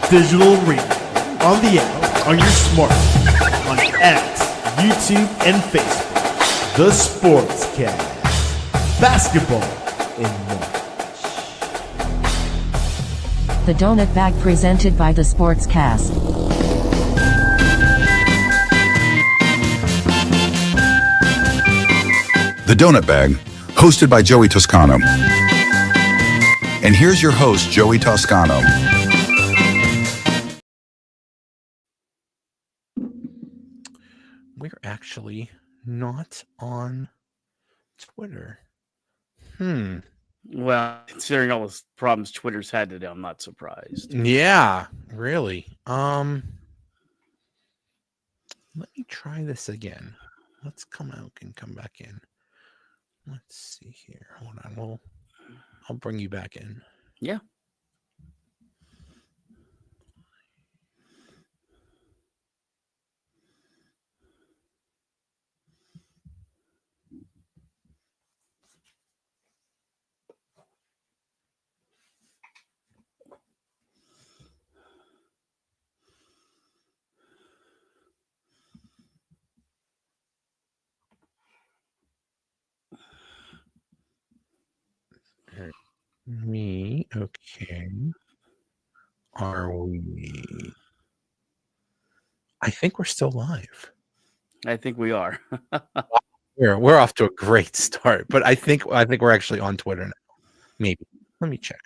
digital radio, on the app, on your smartphone, on X, YouTube, and Facebook. The Sportscast. Basketball and more. The Donut Bag presented by The Sportscast. The Donut Bag, hosted by Joey Toscano. And here's your host, Joey Toscano. We're actually not on Twitter. Well, considering all the problems Twitter's had today, I'm not surprised. Yeah, really. Let me try this again. Let's come out and come back in. Let's see here. Hold on. I'll bring you back in. Yeah. Me, okay. Are we? I think we're still live. I think we are. We're off to a great start, but I think we're actually on Twitter now. Maybe. Let me check.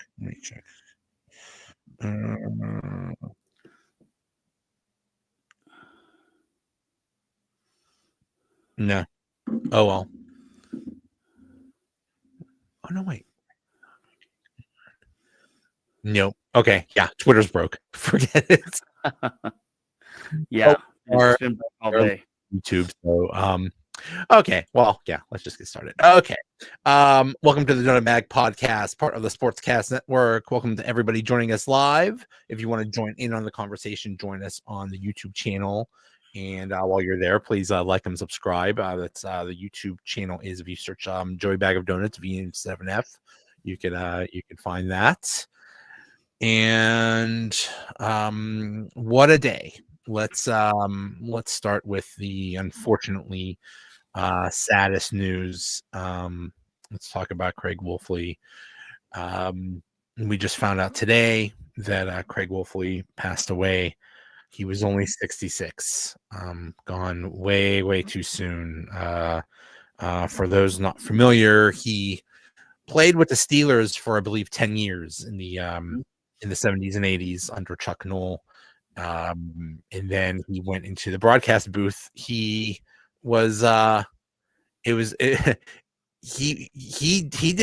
No. Oh well. Oh no, wait. Nope. Okay. Yeah. Twitter's broke. Forget it. Yeah. Or it's been all day. YouTube. So, okay. Well, yeah. Let's just get started. Okay. Welcome to the Donut Bag podcast, part of the Sportscast Network. Welcome to everybody joining us live. If you want to join in on the conversation, join us on the YouTube channel. And while you're there, please like and subscribe. That's the YouTube channel is, if you search Joey Bag of Donuts VN7F, you can find that. And what a day. Let's start with the unfortunately saddest news. Let's talk about Craig Wolfley. We just found out today that Craig Wolfley passed away. He was only 66, gone way too soon. For those not familiar, he played with the Steelers for, I believe, 10 years in the 70s and 80s under Chuck Noll. And then he went into the broadcast booth. He did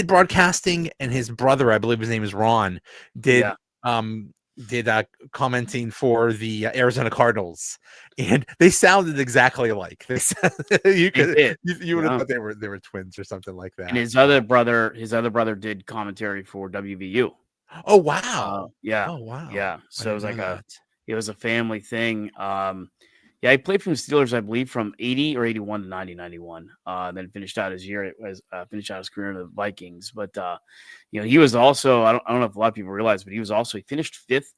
broadcasting, and his brother, I believe his name is Ron, did commenting for the Arizona Cardinals, and they sounded exactly alike. You would have thought they were twins or something like that. And his other brother did commentary for WVU. Oh wow! Yeah. Oh wow! Yeah. So it was like it was a family thing. Yeah, he played from the Steelers, I believe, from 80 or 81 to 91. Then finished out his career in the Vikings. But he was also, I don't know if a lot of people realize, but he finished fifth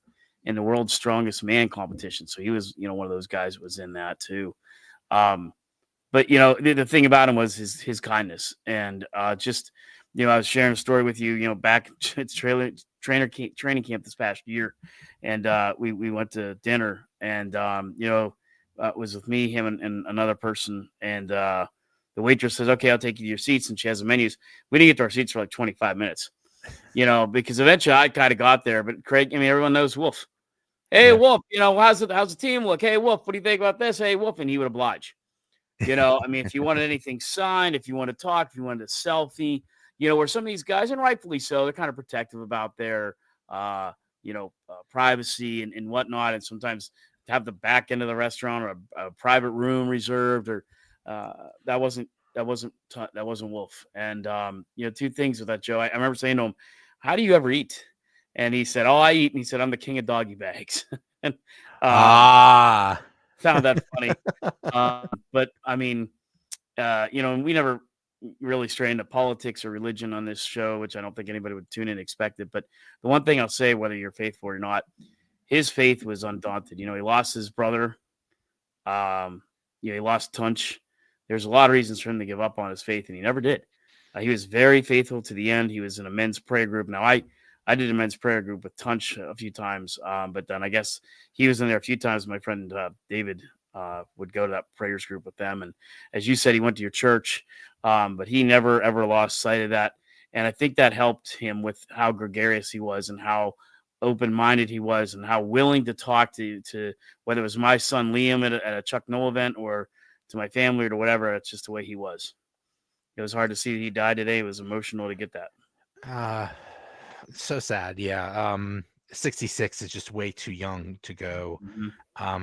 in the world's strongest man competition. So he was, one of those guys that was in that too. But the thing about him was his kindness, and I was sharing a story with you, back at training camp this past year, and we went to dinner, and it was with me, him, and another person, and the waitress says, "Okay, I'll take you to your seats," and she has the menus. We didn't get to our seats for like 25 minutes, because eventually I kind of got there. But Craig, everyone knows Wolf. Hey, yeah. Wolf, how's the team look? Hey, Wolf, what do you think about this? Hey, Wolf, and he would oblige. If you wanted anything signed, if you wanted to talk, if you wanted a selfie, where some of these guys, and rightfully so, they're kind of protective about their, privacy and whatnot, and sometimes to have the back end of the restaurant or a private room reserved, or that wasn't Wolf. And two things with that, Joe. I remember saying to him, "How do you ever eat?" And he said, "Oh, I eat." And he said, "I'm the king of doggy bags." And found that funny. But we never really stray into politics or religion on this show, which I don't think anybody would tune in and expect it. But the one thing I'll say, whether you're faithful or not, his faith was undaunted. He lost his brother. He lost Tunch. There's a lot of reasons for him to give up on his faith, and he never did. He was very faithful to the end. He was in a men's prayer group. Now, I did a men's prayer group with Tunch a few times, but then I guess he was in there a few times. My friend David would go to that prayers group with them. And as you said, he went to your church, but he never, ever lost sight of that. And I think that helped him with how gregarious he was and how open-minded he was and how willing to talk to whether it was my son Liam at a Chuck Noll event or to my family or to whatever. It's just the way he was. It was hard to see that he died today. It was emotional to get that. So sad. Yeah. 66 is just way too young to go. Mm-hmm.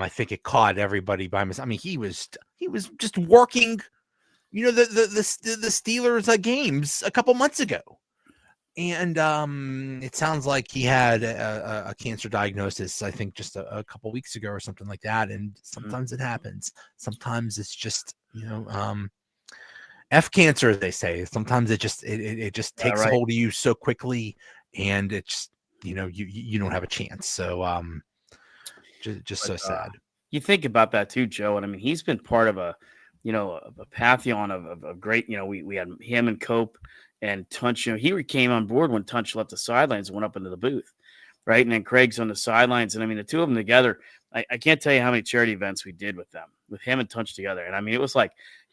I think it caught everybody by mistake. I mean, he was just working, the Steelers games a couple months ago. And it sounds like he had a cancer diagnosis, I think just a couple weeks ago or something like that. And sometimes it happens. Sometimes it's just, F cancer, as they say. Sometimes it just takes a hold of you so quickly, and it's you don't have a chance. So just so sad. You think about that too, Joe. And I mean, he's been part of a pantheon of great. We had him and Cope and Tunch. He came on board when Tunch left the sidelines and went up into the booth, right? And then Craig's on the sidelines. And I mean, the two of them together. I can't tell you how many charity events we did with them, with him and Tunch together. And I mean, it was like,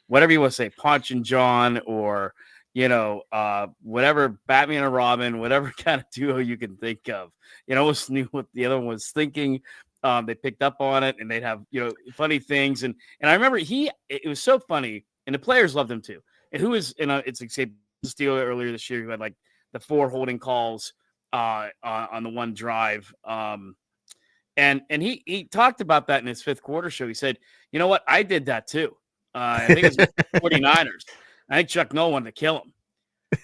whatever you want to say, Ponch and John, or, whatever, Batman and Robin, whatever kind of duo you can think of, almost knew what the other one was thinking. They picked up on it, and they'd have, funny things. And I remember it was so funny, and the players loved him too. And who is, it's like, say, Steeler earlier this year, who had like the 4 holding calls on the one drive. And he talked about that in his 5th quarter show. He said, you know what? I did that too. I think it was 49ers. I think Chuck Noll wanted to kill him,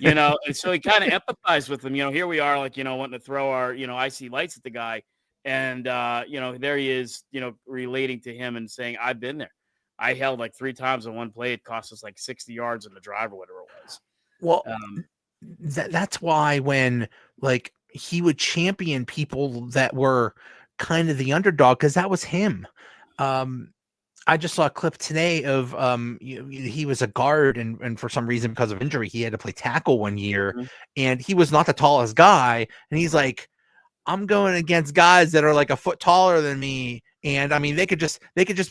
and so he kind of empathized with him. Here we are, like, wanting to throw our, icy lights at the guy. And, there he is, relating to him and saying, I've been there. I held like 3 times on one play. It cost us like 60 yards in the drive or whatever it was. Well, that's why when like he would champion people that were kind of the underdog, because that was him. I just saw a clip today of he was a guard and for some reason, because of injury, he had to play tackle one year, and he was not the tallest guy. And he's like, I'm going against guys that are like a foot taller than me. And I mean, they could just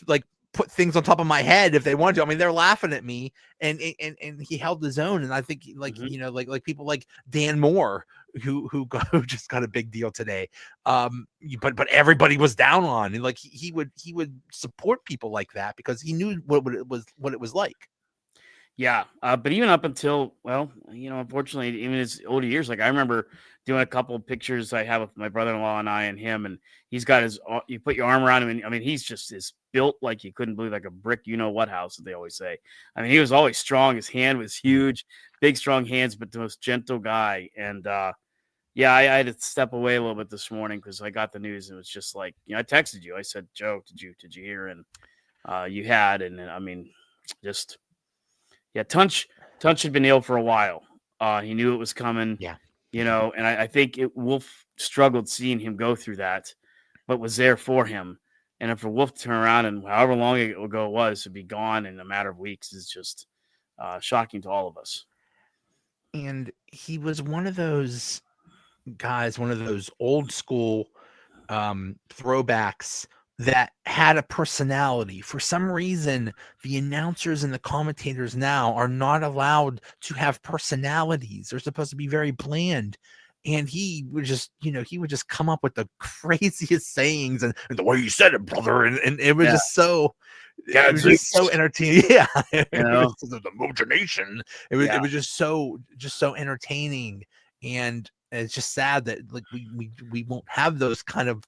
like put things on top of my head if they wanted to. I mean, they're laughing at me, and he held his own. And I think like, like people like Dan Moore, who just got a big deal today. But everybody was down on, and like he would support people like that because he knew what it was like. Yeah. But even up until, unfortunately, even his older years, like I remember doing a couple of pictures I have with my brother-in-law and I and him, and he's got you put your arm around him, and I mean, he's just is built like you couldn't believe, like a brick, what house, that they always say. I mean, he was always strong. His hand was huge, big, strong hands, but the most gentle guy. And, I had to step away a little bit this morning because I got the news. And it was just like, I texted you. I said, Joe, did you hear? And you had, and I mean, just, Tunch had been ill for a while. He knew it was coming. Yeah. And I think Wolf struggled seeing him go through that, but was there for him. And for Wolf to turn around and however long ago it was to be gone in a matter of weeks is just shocking to all of us. And he was one of those guys, one of those old school throwbacks that had a personality. For some reason, the announcers and the commentators now are not allowed to have personalities. They're supposed to be very bland. And he would just, come up with the craziest sayings and the way you said it, brother. And it was just so, so entertaining. Yeah. The imagination. It was just so entertaining. And it's just sad that like we won't have those kind of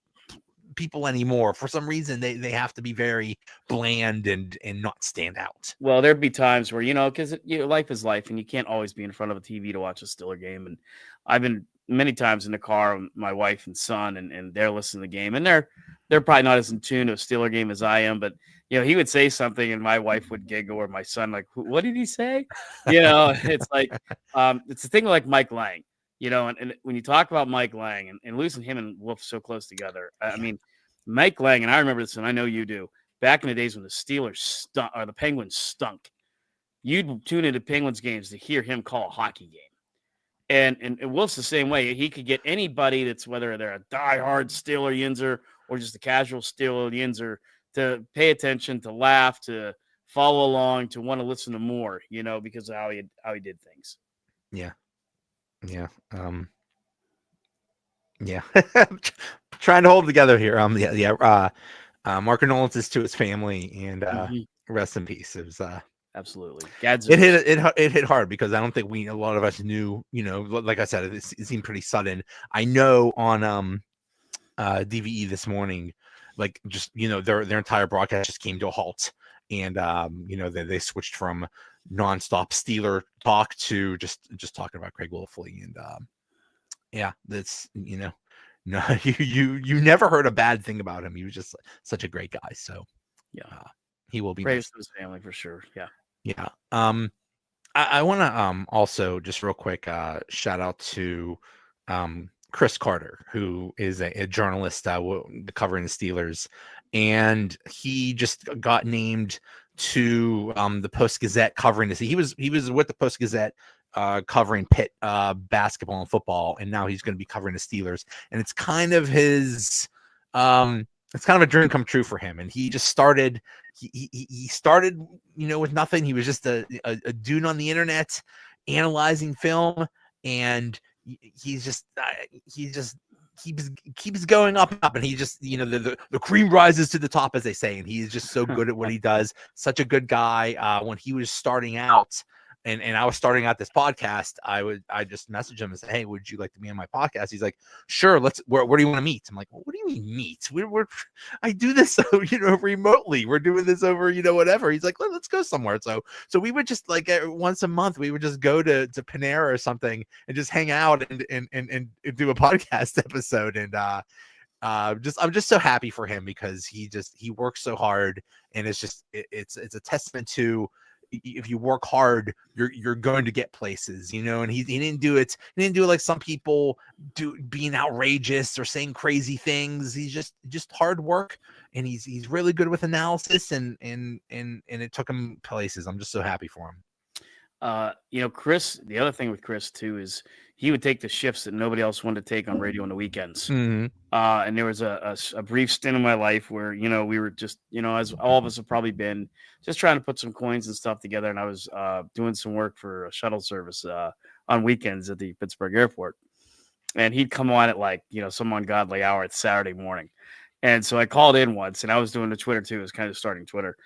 people anymore. For some reason they have to be very bland and not stand out. Well, there'd be times where because life is life, and you can't always be in front of a TV to watch a Steeler game. And I've been many times in the car with my wife and son, and they're listening to the game, and they're probably not as in tune to a Steeler game as I am, but he would say something and my wife would giggle, or my son like, what did he say? It's like it's the thing like Mike Lang. And when you talk about Mike Lang and losing him and Wolf so close together, I mean, Mike Lang, and I remember this, and I know you do, back in the days when the Steelers stunk, or the Penguins stunk, you'd tune into Penguins games to hear him call a hockey game. And Wolf's the same way. He could get anybody that's, whether they're a diehard Steeler Yinzer or just a casual Steeler Yinzer, to pay attention, to laugh, to follow along, to want to listen to more, because of how he did things. Yeah. Yeah. Yeah. Trying to hold together here. Mark condolences to his family, and rest in peace. It was absolutely. It hit hard, because I don't think a lot of us knew, like I said, it seemed pretty sudden. I know on DVE this morning, like, just, their entire broadcast just came to a halt, and they switched from nonstop Steeler talk to just talking about Craig Wolfley, and that's, no, you never heard a bad thing about him. He was just such a great guy. So he will be praised to his family for sure. Yeah. I want to also just real quick shout out to Chris Carter, who is a journalist covering the Steelers, and he just got named to the Post-Gazette covering this. He was with the Post-Gazette covering Pitt basketball and football, and now he's going to be covering the Steelers, and it's kind of his it's kind of a dream come true for him. And he just started he started with nothing. He was just a dude on the internet analyzing film, and he just keeps going up and up, and he just the cream rises to the top, as they say, and he's just so good at what he does. Such a good guy. When he was starting out, and I was starting out this podcast, I just messaged him and said, "Hey, would you like to be on my podcast?" He's like, "Sure. Where do you want to meet?" I'm like, "Well, what do you mean meet? I do this remotely. We're doing this over whatever." He's like, "Let's go somewhere." So we would just, like, once a month, we would just go to Panera or something and just hang out and do a podcast episode. And I'm just so happy for him, because he works so hard, and it's a testament to, if you work hard, you're going to get places, and he didn't do it. He didn't do it like some people do, being outrageous or saying crazy things. He's just hard work, and he's really good with analysis, and it took him places. I'm just so happy for him. Chris, the other thing with Chris too is he would take the shifts that nobody else wanted to take on radio on the weekends. Mm-hmm. And there was a brief stint in my life where, we were just, as all of us have probably been, just trying to put some coins and stuff together. And I was doing some work for a shuttle service on weekends at the Pittsburgh airport. And he'd come on at some ungodly hour at Saturday morning. And so I called in once, and I was doing the Twitter too. It was kind of starting Twitter.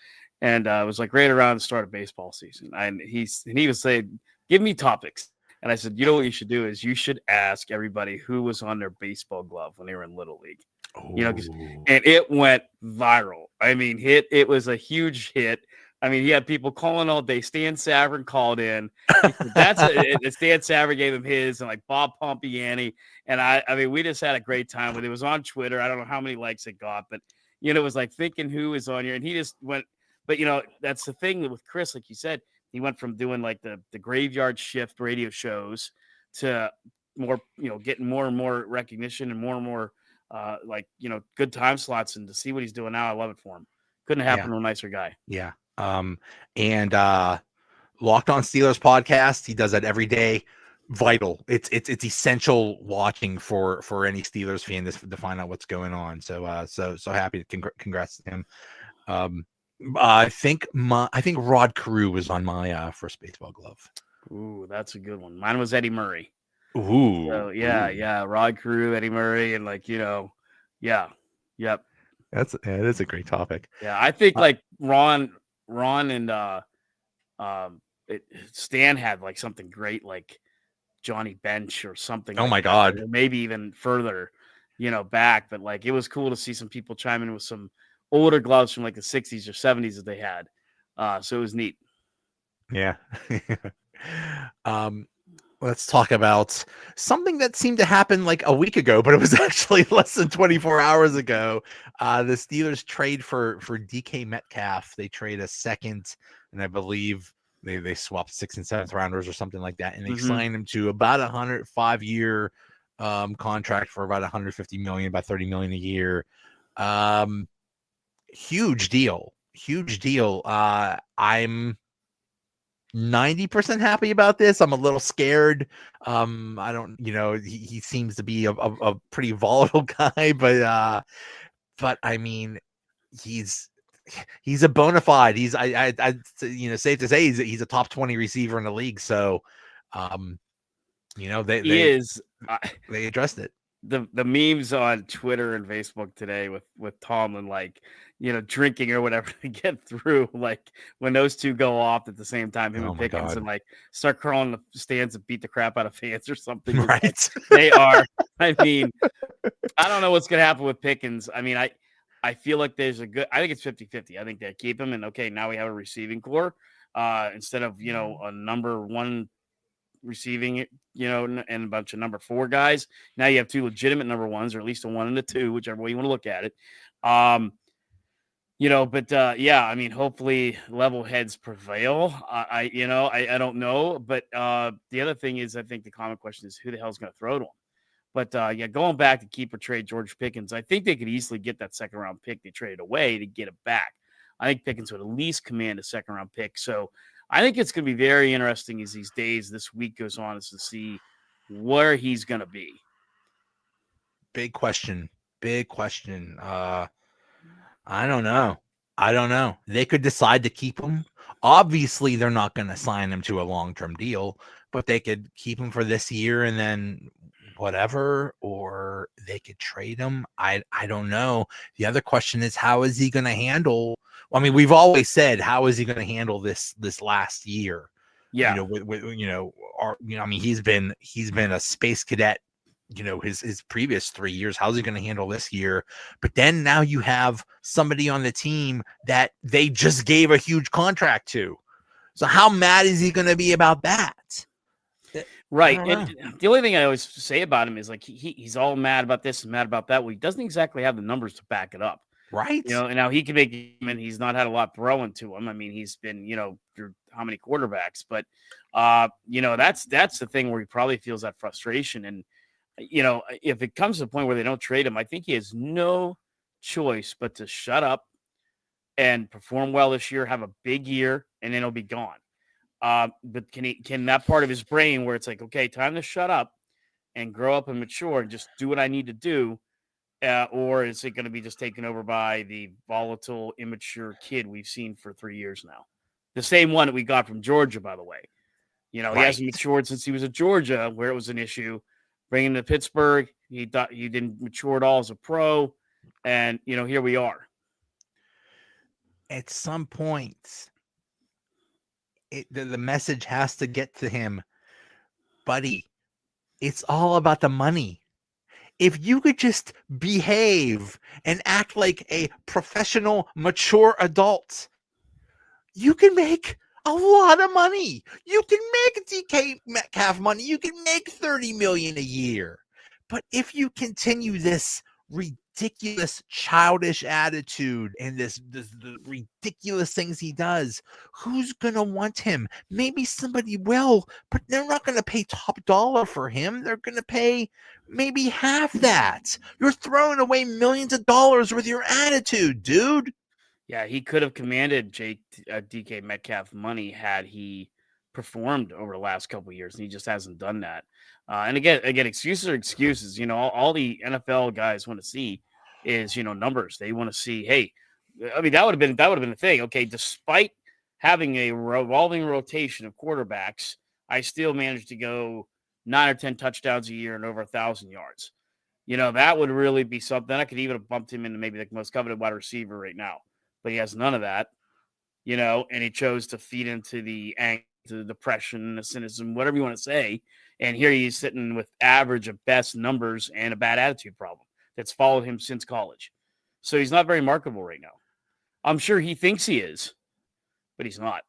And it was right around the start of baseball season. And he was saying, "Give me topics." And I said, what you should do is you should ask everybody who was on their baseball glove when they were in Little League. And it went viral. I mean, it was a huge hit. I mean, he had people calling all day. Stan Savran called in. Stan Savran gave him his, and like Bob Pompiani. And I mean, we just had a great time with it. It was on Twitter. I don't know how many likes it got, but it was like thinking who is on here. And he just went, but that's the thing with Chris, like you said. He went from doing like the graveyard shift radio shows to more, getting more and more recognition and more good time slots. And to see what he's doing now, I love it for him. Couldn't happen to a nicer guy. Yeah. And Locked On Steelers podcast, he does that every day. Vital. It's essential watching for any Steelers fan to find out what's going on. So happy to congrats to him. I think Rod Carew was on my first baseball glove. Ooh, that's a good one. Mine was Eddie Murray. Ooh. So, yeah. Rod Carew, Eddie Murray, and yep. That's a great topic. Yeah, I think like Ron and Stan had like something great, like Johnny Bench or something. Oh my God. Maybe even further, back. But like it was cool to see some people chime in with some older gloves from like the 60s or 70s that they had. So it was neat. Yeah. Let's talk about something that seemed to happen like a week ago, but it was actually less than 24 hours ago. The Steelers trade for DK Metcalf. They trade a second and I believe They swapped 6th and 7th rounders or something like that, and they Mhm. signed him to about 105-year contract for about 150 million, about 30 million a year. Huge deal. I'm 90% happy about this. I'm a little scared. I don't, he seems to be a pretty volatile guy, but I mean, he's a bona fide. He's safe to say he's a top 20 receiver in the league. So, they addressed it. The memes on Twitter and Facebook today with Tomlin, like, drinking or whatever to get through, like when those two go off at the same time, him Oh and my Pickens, God. and like start crawling the stands and beat the crap out of fans or something. It's like, Right. they are. I mean, I don't know what's going to happen with Pickens. I mean, I feel like I think it's 50-50. I think they keep him, and okay, now we have a receiving core instead of, a number one receiving it, and a bunch of number 4 guys. Now you have 2 legitimate number 1s, or at least a 1 and a 2, whichever way you want to look at it. Yeah, I mean, hopefully level heads prevail. I don't know, but the other thing is, I think the common question is, who the hell is going to throw to him? But going back to keep or trade George Pickens, I think they could easily get that 2nd round pick they traded away to get it back. I think Pickens would at least command a 2nd round pick. So I think it's going to be very interesting as this week goes on, is to see where he's going to be. Big question. I don't know. They could decide to keep him. Obviously, they're not going to sign him to a long-term deal, but they could keep him for this year and then whatever, or they could trade him. I don't know. The other question is, how is he going to handle? I mean, we've always said, how is he going to handle this last year? Yeah. I mean, he's been a space cadet, his previous 3 years. How's he going to handle this year? But then now you have somebody on the team that they just gave a huge contract to. So how mad is he going to be about that? Right. And the only thing I always say about him is, like, he's all mad about this and mad about that. Well, he doesn't exactly have the numbers to back it up. Right. And now he can make him, and he's not had a lot thrown to him. I mean, he's been, through how many quarterbacks, but that's the thing where he probably feels that frustration. And, if it comes to the point where they don't trade him, I think he has no choice but to shut up and perform well this year, have a big year, and then he'll be gone. But can that part of his brain where it's like, okay, time to shut up and grow up and mature and just do what I need to do? Or is it going to be just taken over by the volatile, immature kid we've seen for 3 years now? The same one that we got from Georgia, by the way. He hasn't matured since he was at Georgia, where it was an issue. Bringing him to Pittsburgh, he thought he didn't mature at all as a pro. And, here we are. At some point, the message has to get to him, buddy. It's all about the money. If you could just behave and act like a professional, mature adult, you can make a lot of money. You can make DK Metcalf money. You can make $30 million a year. But if you continue this ridiculous, childish attitude and the ridiculous things he does, who's gonna want him? Maybe somebody will, but they're not gonna pay top dollar for him. They're gonna pay maybe half that. You're throwing away millions of dollars with your attitude, dude. Yeah, he could have commanded DK Metcalf money had he performed over the last couple of years, and he just hasn't done that. And again, excuses are excuses. All the NFL guys want to see is, numbers. They want to see, hey, I mean, that would have been the thing. Okay, despite having a revolving rotation of quarterbacks, I still managed to go 9 or 10 touchdowns a year and over 1,000 yards. That would really be something. I could even have bumped him into maybe the most coveted wide receiver right now. But he has none of that, and he chose to feed into the anger, the depression, the cynicism, whatever you want to say. And here he's sitting with average at best numbers and a bad attitude problem that's followed him since college. So he's not very marketable right now. I'm sure he thinks he is, but he's not.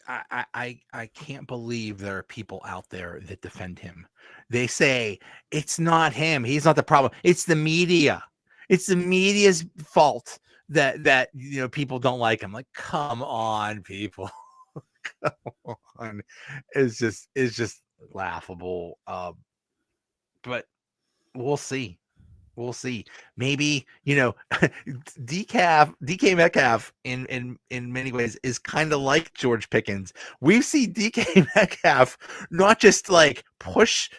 I can't believe there are people out there that defend him. They say it's not him. He's not the problem. It's the media. It's the media's fault. that people don't like. I'm like, come on, people. Come on. It's just laughable. But we'll see. We'll see. Maybe, DK Metcalf in many ways is kind of like George Pickens. We've seen DK Metcalf not just like push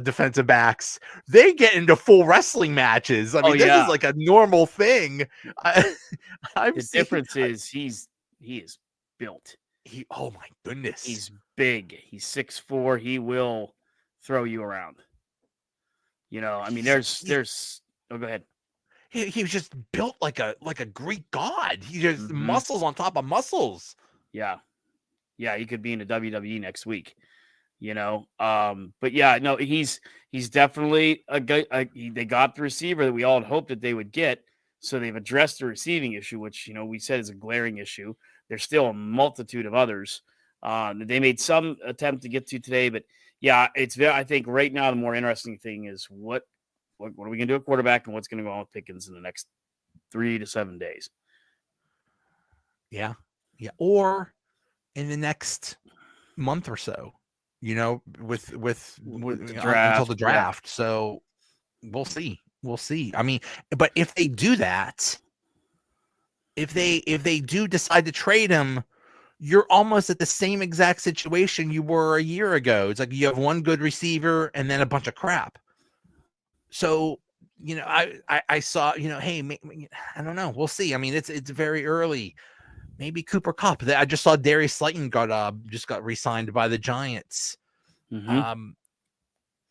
defensive backs, they get into full wrestling matches. I mean, this is like a normal thing. The difference is he is built. Oh my goodness. He's big. He's 6'4". He will throw you around. I mean, there's oh, go ahead. He was just built like a Greek god. He just muscles on top of muscles. Yeah. He could be in the WWE next week. But yeah, no, he's definitely a guy. They got the receiver that we all had hoped that they would get. So they've addressed the receiving issue, which we said is a glaring issue. There's still a multitude of others that they made some attempt to get to today, but yeah, I think right now the more interesting thing is what are we going to do at quarterback and what's going to go on with Pickens in the next 3 to 7 days. Yeah. Or in the next month or so, with the draft, until the draft. Yeah. So we'll see. I mean, but if they do that, if they do decide to trade him, you're almost at the same exact situation you were a year ago. It's like you have one good receiver and then a bunch of crap. So, I saw, hey, I don't know. We'll see. I mean, it's very early. Maybe Cooper Kupp. I just saw Darius Slayton got re-signed by the Giants. Mm-hmm.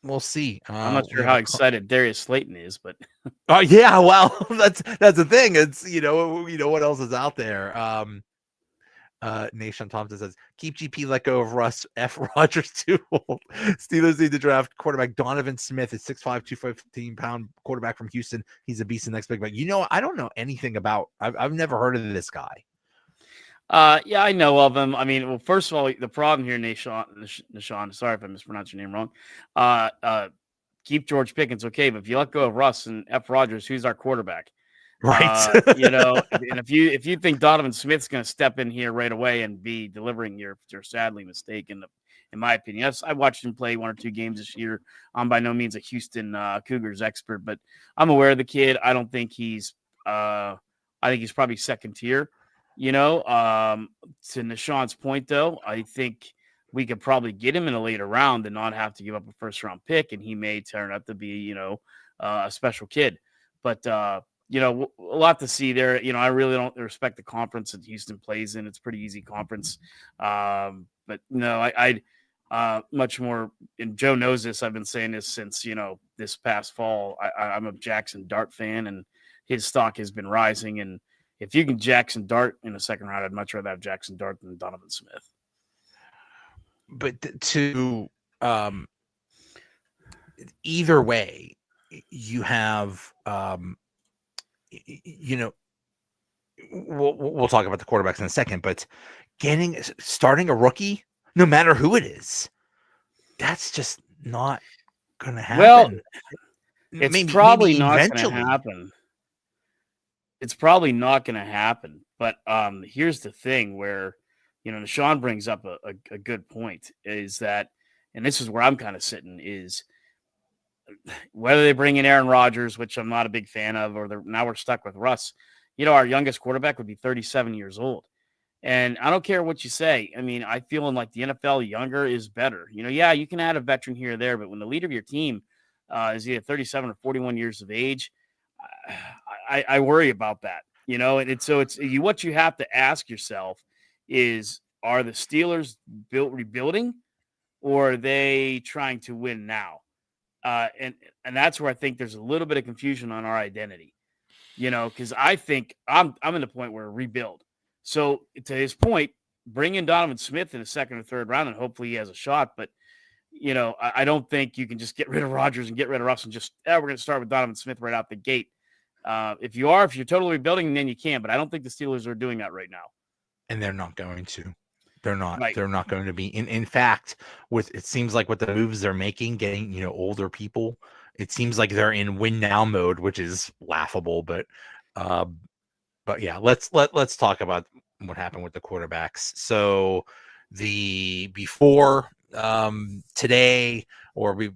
We'll see. I'm not sure how excited Darius Slayton is, but oh yeah, well, that's the thing. It's what else is out there. Nation Thompson says, keep GP, let go of Russ. F. Rogers too old. Steelers need to draft quarterback Donovan Smith, is 6'5", 215-pound quarterback from Houston. He's a beast in the next big. But I don't know anything about. I've never heard of this guy. Yeah, I know of him. I mean, well, first of all, the problem here, Nashawn, sorry if I mispronounced your name wrong. Keep George Pickens, okay, but if you let go of Russ and F. Rogers, who's our quarterback? Right. And if you think Donovan Smith's going to step in here right away and be delivering, you're sadly mistaken, in my opinion. Yes, I watched him play 1 or 2 games this year. I'm by no means a Houston Cougars expert, but I'm aware of the kid. I don't think I think he's probably second tier. To Nashawn's point, though, I think we could probably get him in a later round and not have to give up a first-round pick, and he may turn out to be, a special kid. But a lot to see there. I really don't respect the conference that Houston plays in. It's a pretty easy conference. But no, I'd much more, and Joe knows this. I've been saying this since, this past fall. I'm a Jackson Dart fan, and his stock has been rising. And if you can Jackson Dart in the second round, I'd much rather have Jackson Dart than Donovan Smith. But either way, you have, we'll talk about the quarterbacks in a second, but starting a rookie, no matter who it is, that's just not going to happen. Well, it's probably not going to happen. It's probably not going to happen. But here's the thing where, Nashawn brings up a good point is that, and this is where I'm kind of sitting, is whether they bring in Aaron Rodgers, which I'm not a big fan of, or now we're stuck with Russ. Our youngest quarterback would be 37 years old. And I don't care what you say. I mean, I feel like the NFL younger is better. You can add a veteran here or there, but when the leader of your team is either 37 or 41 years of age, I worry about that. And so it's what you have to ask yourself is, are the Steelers rebuilding, or are they trying to win now? And that's where I think there's a little bit of confusion on our identity, because I think I'm in the point where rebuild. So to his point, bring in Donovan Smith in the second or third round, and hopefully he has a shot. But, I don't think you can just get rid of Rodgers and get rid of Russ and just, we're going to start with Donovan Smith right out the gate. If you're totally rebuilding, then you can, but I don't think the Steelers are doing that right now. And they're not going to. They're not. Right. They're not going to be. In fact, it seems like with the moves they're making, getting older people, it seems like they're in win now mode, which is laughable. But But yeah, let's talk about what happened with the quarterbacks. So before today, or we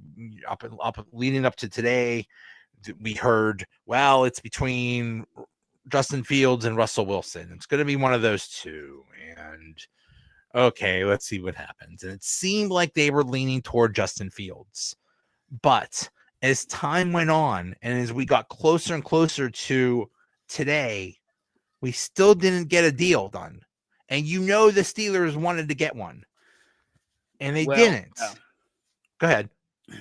up leading up to today, we heard, well, it's between Justin Fields and Russell Wilson. It's going to be one of those two. And okay, let's see what happens. And it seemed like they were leaning toward Justin Fields. But as time went on and as we got closer and closer to today, we still didn't get a deal done. And the Steelers wanted to get one. And they didn't. Go ahead.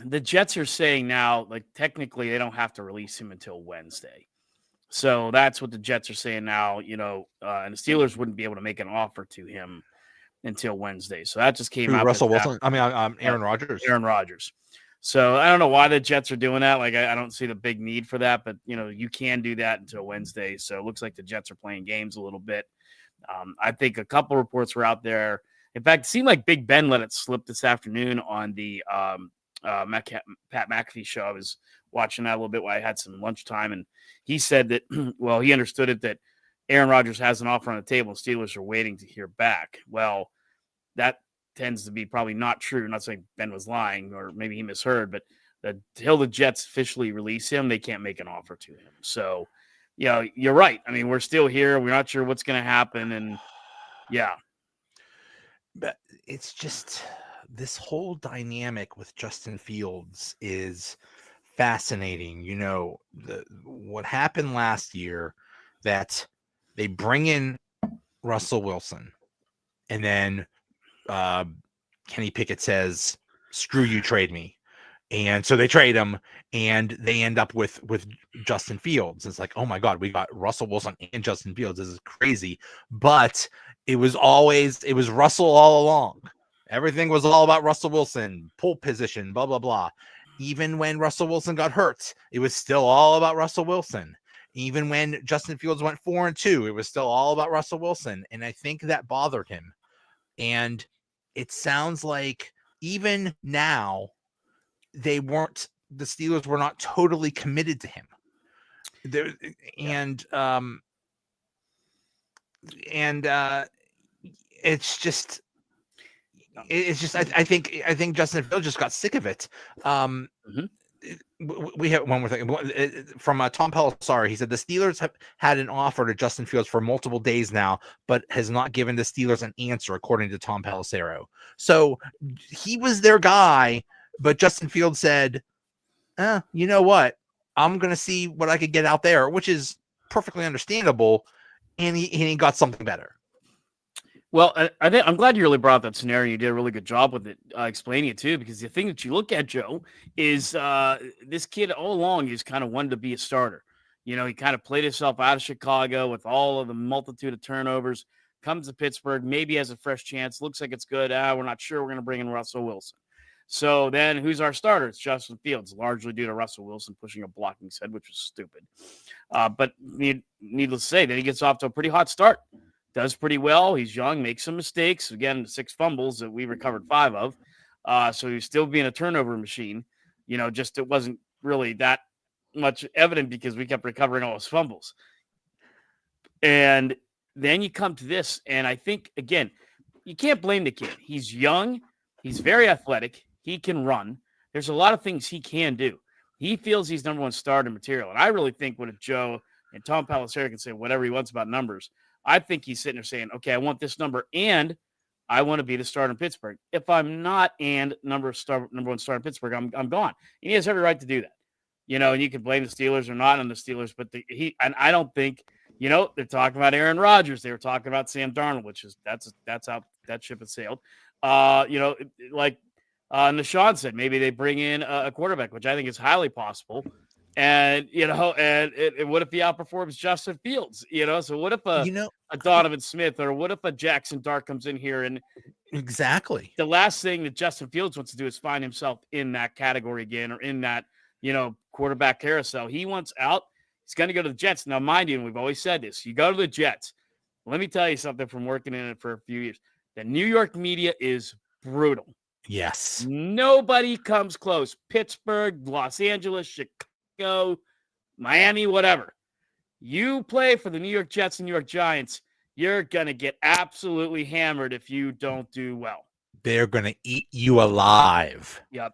The Jets are saying now, like, technically they don't have to release him until Wednesday. So that's what the Jets are saying now, and the Steelers wouldn't be able to make an offer to him until Wednesday. So that just came out. Russell Wilson? Aaron Rodgers. Aaron Rodgers. So I don't know why the Jets are doing that. Like, I don't see the big need for that, but, you can do that until Wednesday. So it looks like the Jets are playing games a little bit. I think a couple reports were out there. In fact, it seemed like Big Ben let it slip this afternoon on the Pat McAfee show. I was watching that a little bit while I had some lunchtime, and he said that, well, he understood it, that Aaron Rodgers has an offer on the table and Steelers are waiting to hear back. Well, that tends to be probably not true. I'm not saying Ben was lying, or maybe he misheard, but until the Jets officially release him, they can't make an offer to him. So, you're right. I mean, we're still here. We're not sure what's going to happen. And yeah. But it's just, this whole dynamic with Justin Fields is fascinating. What happened last year, that they bring in Russell Wilson, and then Kenny Pickett says, screw you, trade me. And so they trade him, and they end up with Justin Fields. It's like, oh my God, we got Russell Wilson and Justin Fields. This is crazy. But it was Russell all along. Everything was all about Russell Wilson, pole position, blah, blah, blah. Even when Russell Wilson got hurt, it was still all about Russell Wilson. Even when Justin Fields went 4-2, it was still all about Russell Wilson. And I think that bothered him. And it sounds like even now, the Steelers were not totally committed to him. It's just I think Justin Fields just got sick of it. We have one more thing from Tom Pelissari. He said the Steelers have had an offer to Justin Fields for multiple days now, but has not given the Steelers an answer, according to Tom Pelissero. So he was their guy, but Justin Fields said, you know what? I'm going to see what I could get out there, which is perfectly understandable. And he got something better. Well, I'm glad you really brought up that scenario. You did a really good job with it, explaining it too, because the thing that you look at, Joe, is this kid all along is kind of wanted to be a starter. He kind of played himself out of Chicago with all of the multitude of turnovers, comes to Pittsburgh, maybe has a fresh chance. Looks like it's good. We're not sure. We're going to bring in Russell Wilson. So then who's our starter? It's Justin Fields, largely due to Russell Wilson pushing a blocking set, which was stupid. But needless to say, then he gets off to a pretty hot start. Does pretty well. He's young, makes some mistakes. Again, 6 fumbles that we recovered 5 of. So he's still being a turnover machine. Just it wasn't really that much evident because we kept recovering all his fumbles. And then you come to this, and I think, again, you can't blame the kid. He's young. He's very athletic. He can run. There's a lot of things he can do. He feels he's number one starter material. And I really think what if Joe and Tom Pelissero can say whatever he wants about numbers, I think he's sitting there saying, okay, I want this number and I want to be the starter in Pittsburgh. If I'm not and number one starter in Pittsburgh, I'm gone. And he has every right to do that. And you can blame the Steelers or not on the Steelers, but I don't think, they're talking about Aaron Rodgers. They were talking about Sam Darnold, which is that's how that ship has sailed. Nashawn said, maybe they bring in a quarterback, which I think is highly possible. And, what if he outperforms Justin Fields? So what if a Donovan Smith, or what if a Jackson Dart comes in here? And exactly, the last thing that Justin Fields wants to do is find himself in that category again, or in that, quarterback carousel. He wants out. He's going to go to the Jets. Now, mind you, and we've always said this, you go to the Jets. Let me tell you something from working in it for a few years. The New York media is brutal. Yes. Nobody comes close. Pittsburgh, Los Angeles, Chicago, Miami, whatever. You play for the New York Jets and New York Giants, you're going to get absolutely hammered if you don't do well. They're going to eat you alive. Yep.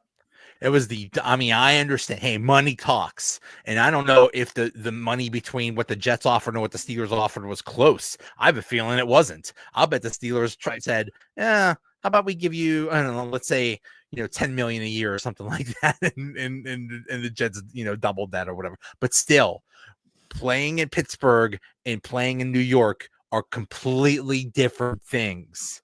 It was I understand. Hey, money talks. And I don't know if the money between what the Jets offered and what the Steelers offered was close. I have a feeling it wasn't. I'll bet the Steelers said, how about we give you, I don't know, let's say, $10 million a year or something like that. And the Jets, doubled that or whatever. But still, playing in Pittsburgh and playing in New York are completely different things.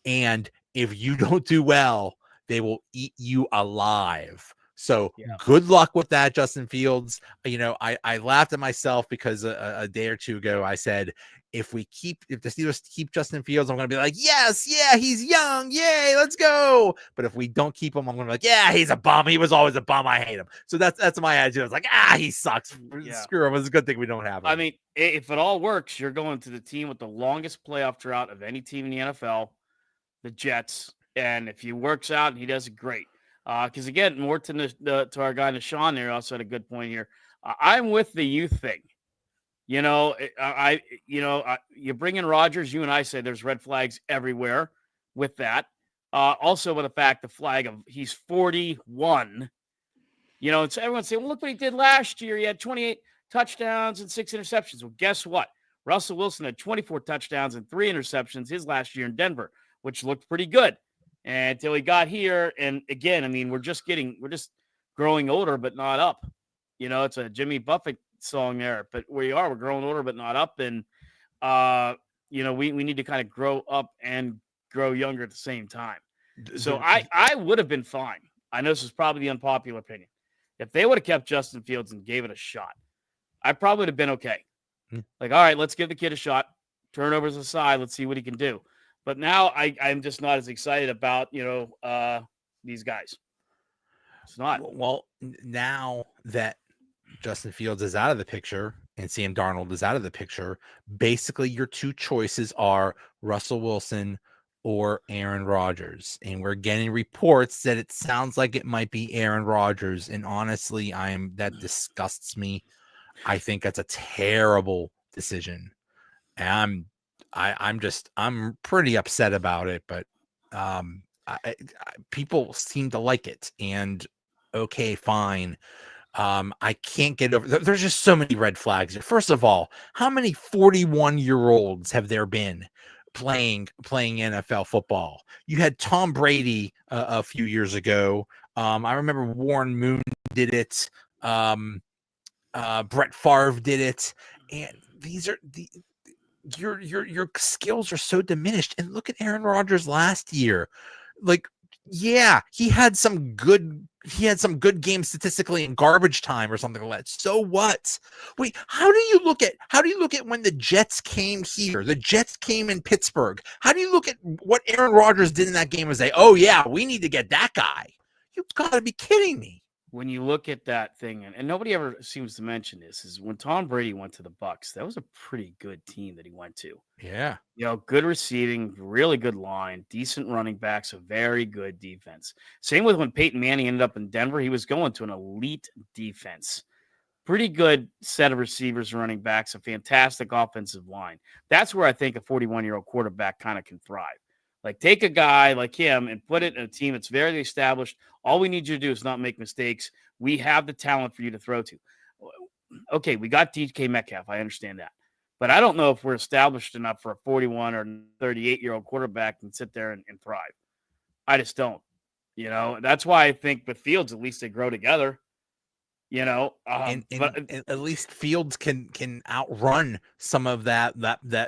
And if you don't do well, they will eat you alive. So good luck with that, Justin Fields. I laughed at myself because a day or two ago I said, if the Steelers keep Justin Fields, I'm going to be like, yes, yeah, he's young. Yay, let's go. But if we don't keep him, I'm going to be like, yeah, he's a bum. He was always a bum. I hate him. So that's my attitude. I was like, he sucks. Screw him. It's a good thing we don't have him. I mean, if it all works, you're going to the team with the longest playoff drought of any team in the NFL, the Jets. And if he works out and he does it, great. Because again, more to our guy Nashawn there also had a good point here. I'm with the youth thing. You bring in Rodgers. You and I say there's red flags everywhere with that. Also with the fact the flag of he's 41. It's everyone saying, well, look what he did last year. He had 28 touchdowns and 6 interceptions. Well, guess what? Russell Wilson had 24 touchdowns and 3 interceptions his last year in Denver, which looked pretty good. Until he got here. And again, I mean, we're just growing older, but not up. It's a Jimmy Buffett song there, but we're growing older, but not up. And, we need to kind of grow up and grow younger at the same time. So I would have been fine. I know this is probably the unpopular opinion. If they would have kept Justin Fields and gave it a shot, I probably would have been okay. Like, all right, let's give the kid a shot. Turnovers aside, let's see what he can do. But now I'm just not as excited about, these guys. It's not. Well, now that Justin Fields is out of the picture and Sam Darnold is out of the picture, basically your two choices are Russell Wilson or Aaron Rodgers. And we're getting reports that it sounds like it might be Aaron Rodgers. And honestly, that disgusts me. I think that's a terrible decision. And I'm pretty upset about it, but people seem to like it, and okay, fine. I can't get over. There's just so many red flags. First of all, how many 41-year-olds have there been playing NFL football? You had Tom Brady a few years ago. I remember Warren Moon did it. Brett Favre did it, and these are your skills are so diminished. And look at Aaron Rodgers last year. Like, yeah, he had some good games statistically in garbage time or something like that. So what? Wait, how do you look at when the Jets came here? The Jets came in Pittsburgh. How do you look at what Aaron Rodgers did in that game and say, oh yeah, we need to get that guy? You've got to be kidding me. When you look at that thing, and nobody ever seems to mention this, is when Tom Brady went to the Bucs, that was a pretty good team that he went to. Yeah. Good receiving, really good line, decent running backs, a very good defense. Same with when Peyton Manning ended up in Denver. He was going to an elite defense. Pretty good set of receivers and running backs, a fantastic offensive line. That's where I think a 41-year-old quarterback kind of can thrive. Like, take a guy like him and put it in a team that's very established. All we need you to do is not make mistakes. We have the talent for you to throw to. Okay, we got DK Metcalf. I understand that. But I don't know if we're established enough for a 41 or 38-year-old quarterback and sit there and thrive. I just don't. That's why I think with Fields, at least they grow together. And at least Fields can outrun some of that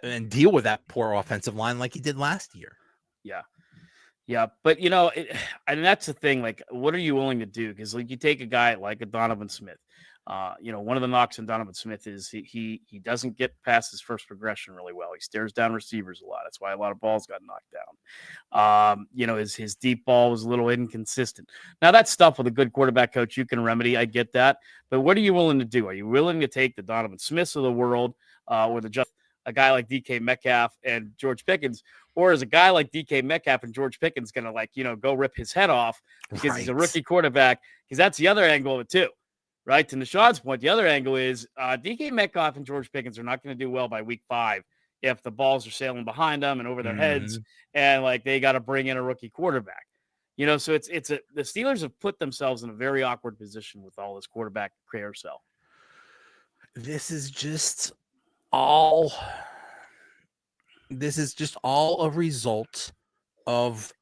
and deal with that poor offensive line like he did last year. Yeah. But, and that's the thing, like, what are you willing to do? Because, like, you take a guy like a Donovan Smith. One of the knocks on Donovan Smith is he doesn't get past his first progression really well. He stares down receivers a lot. That's why a lot of balls got knocked down. His deep ball was a little inconsistent. Now, that's stuff with a good quarterback coach you can remedy. I get that. But what are you willing to do? Are you willing to take the Donovan Smiths of the world or a guy like DK Metcalf and George Pickens? Or is a guy like DK Metcalf and George Pickens going to, go rip his head off because he's a rookie quarterback? Because that's the other angle of it, too. right? To Nishan's point, the other angle is DK Metcalf and George Pickens are not going to do well by week 5 if the balls are sailing behind them and over their heads, and like they got to bring in a rookie quarterback. So the Steelers have put themselves in a very awkward position with all this quarterback carousel. This is just all a result of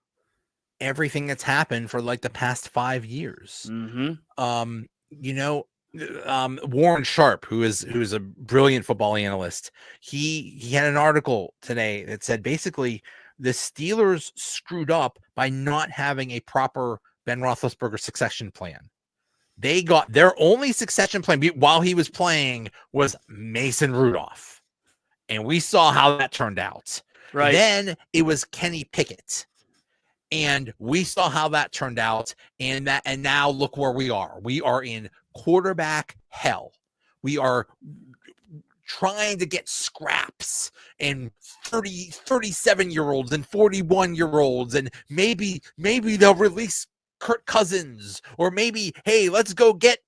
everything that's happened for like the past 5 years. Warren Sharp, who is a brilliant football analyst, he had an article today that said basically the Steelers screwed up by not having a proper Ben Roethlisberger succession plan. They got their only succession plan while he was playing was Mason Rudolph, and we saw how that turned out. Right. Then it was Kenny Pickett, and we saw how that turned out. And now look where we are. We are in quarterback hell. We are trying to get scraps and 37-year-olds and 41-year-olds, and maybe they'll release Kirk Cousins, or maybe, hey, let's go get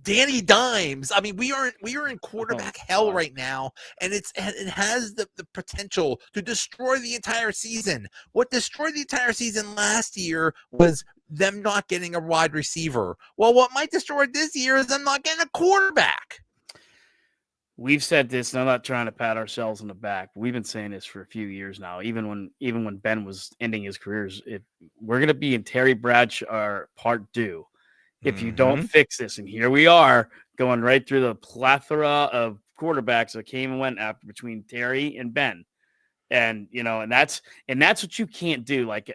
Danny Dimes. I mean, we are in quarterback hell right now, and it has the potential to destroy the entire season. What destroyed the entire season last year was them not getting a wide receiver. Well, what might destroy it this year is them not getting a quarterback. We've said this, and I'm not trying to pat ourselves on the back. We've been saying this for a few years now. Even when Ben was ending his career, we're going to be in Terry Bradshaw part 2 if you don't fix this. And here we are going right through the plethora of quarterbacks that came and went after between Terry and Ben, and that's what you can't do. Like,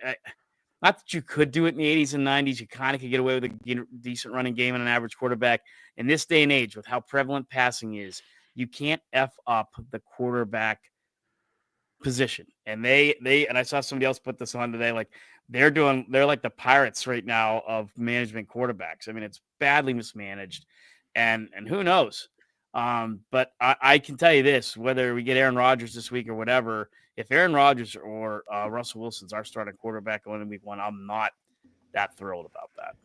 not that you could do it in the 80s and 90s. You kind of could get away with a decent running game and an average quarterback. In this day and age, with how prevalent passing is, you can't F up the quarterback position. And and I saw somebody else put this on today, like they're like the Pirates right now of management quarterbacks. I mean, it's badly mismanaged, and who knows? But I can tell you this, whether we get Aaron Rodgers this week or whatever, if Aaron Rodgers or Russell Wilson's our starting quarterback going in week 1, I'm not that thrilled about that.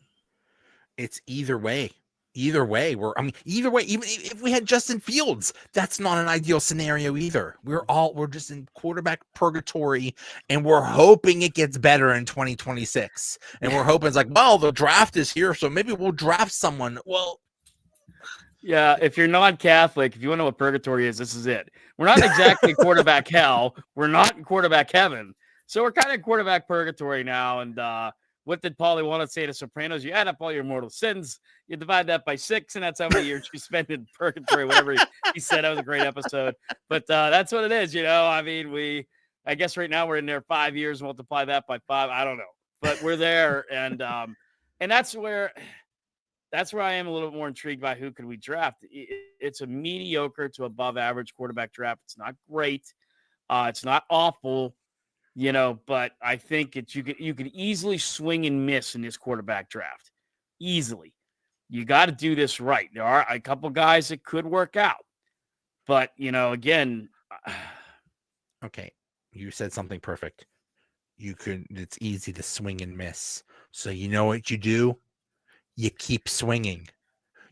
It's either way. Either way, even if we had Justin Fields, that's not an ideal scenario either. We're just in quarterback purgatory, and we're hoping it gets better in 2026. And we're hoping it's like, well, the draft is here, so maybe we'll draft someone. Well, yeah, if you're non-Catholic, if you want to know what purgatory is, this is it. We're not exactly quarterback hell. We're not in quarterback heaven. So we're kind of in quarterback purgatory now. And what did Paulie want to say to Sopranos? You add up all your mortal sins, you divide that by 6, and that's how many years you spend in purgatory, whatever he said. That was a great episode. But that's what it is, I mean, I guess right now we're in there 5 years, multiply that by 5. I don't know. But we're there, and that's where I am a little bit more intrigued by who could we draft. It's a mediocre to above average quarterback draft. It's not great. It's not awful. But I think you could easily swing and miss in this quarterback draft. Easily. You got to do this right. There are a couple guys that could work out. But, again. Okay. You said something perfect. It's easy to swing and miss. So you know what you do? You keep swinging.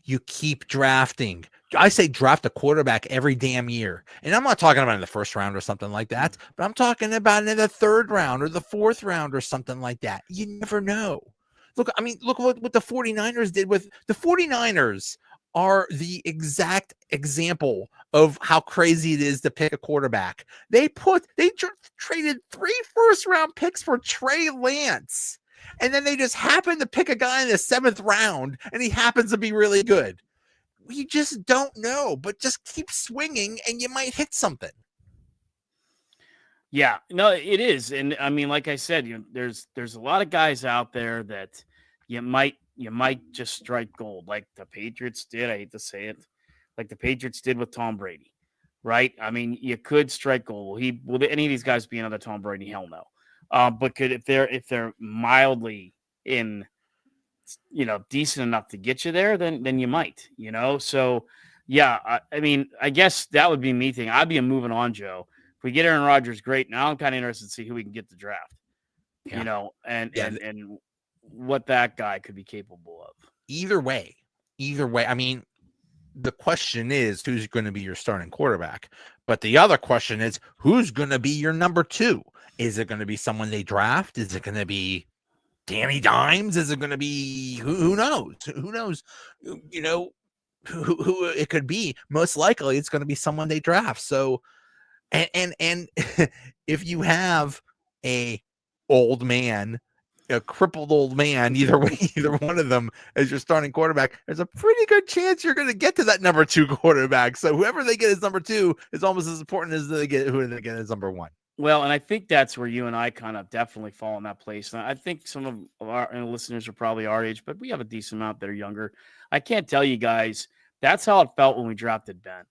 You keep drafting. I say draft a quarterback every damn year. And I'm not talking about in the first round or something like that, but I'm talking about in the 3rd round or the 4th round or something like that. You never know. Look what the 49ers did with the 49ers are the exact example of how crazy it is to pick a quarterback. They traded 3 first-round picks for Trey Lance. And then they just happen to pick a guy in the 7th round, and he happens to be really good. We just don't know, but just keep swinging, and you might hit something. Yeah, no, it is. And I mean, like I said, there's a lot of guys out there that you might just strike gold, like the Patriots did. I hate to say it, like the Patriots did with Tom Brady, right? I mean, you could strike gold. Will any of these guys be another Tom Brady? Hell no. But if they're mildly in, decent enough to get you there, then you might, So yeah, I mean, I guess that would be me thing. I'd be moving on, Joe. If we get Aaron Rodgers, great. Now I'm kind of interested to see who we can get to draft, and what that guy could be capable of. Either way, either way, I mean, the question is who's going to be your starting quarterback, but the other question is who's going to be your number 2? Is it going to be someone they draft? Is it going to be Danny Dimes? Is it going to be who knows? Who knows? You know, who it could be. Most likely it's going to be someone they draft. So and if you have a old man, a crippled old man, either way, either one of them as your starting quarterback, there's a pretty good chance you're going to get to that number 2 quarterback. So whoever they get as number 2 is almost as important as they get who they get as number 1. Well, and I think that's where you and I kind of definitely fall in that place. And I think some of our listeners are probably our age, but we have a decent amount that are younger. I can't tell you guys, that's how it felt when we drafted Ben.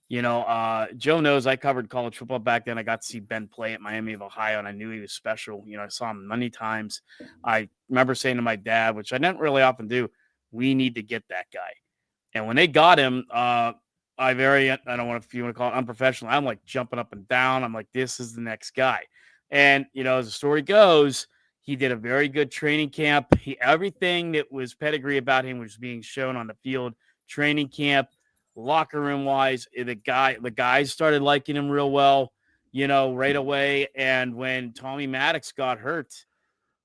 You know, Joe knows I covered college football back then. I got to see Ben play at Miami of Ohio, and I knew he was special. You know, I saw him many times. I remember saying to my dad, which I didn't really often do, we need to get that guy. And when they got him, I don't want to, if you want to call it unprofessional, I'm like jumping up and down. I'm like, this is the next guy. And, you know, as the story goes, he did a very good training camp. Everything that was pedigree about him was being shown on the field, training camp, locker room wise. The guys started liking him real well, you know, right away. And when Tommy Maddox got hurt,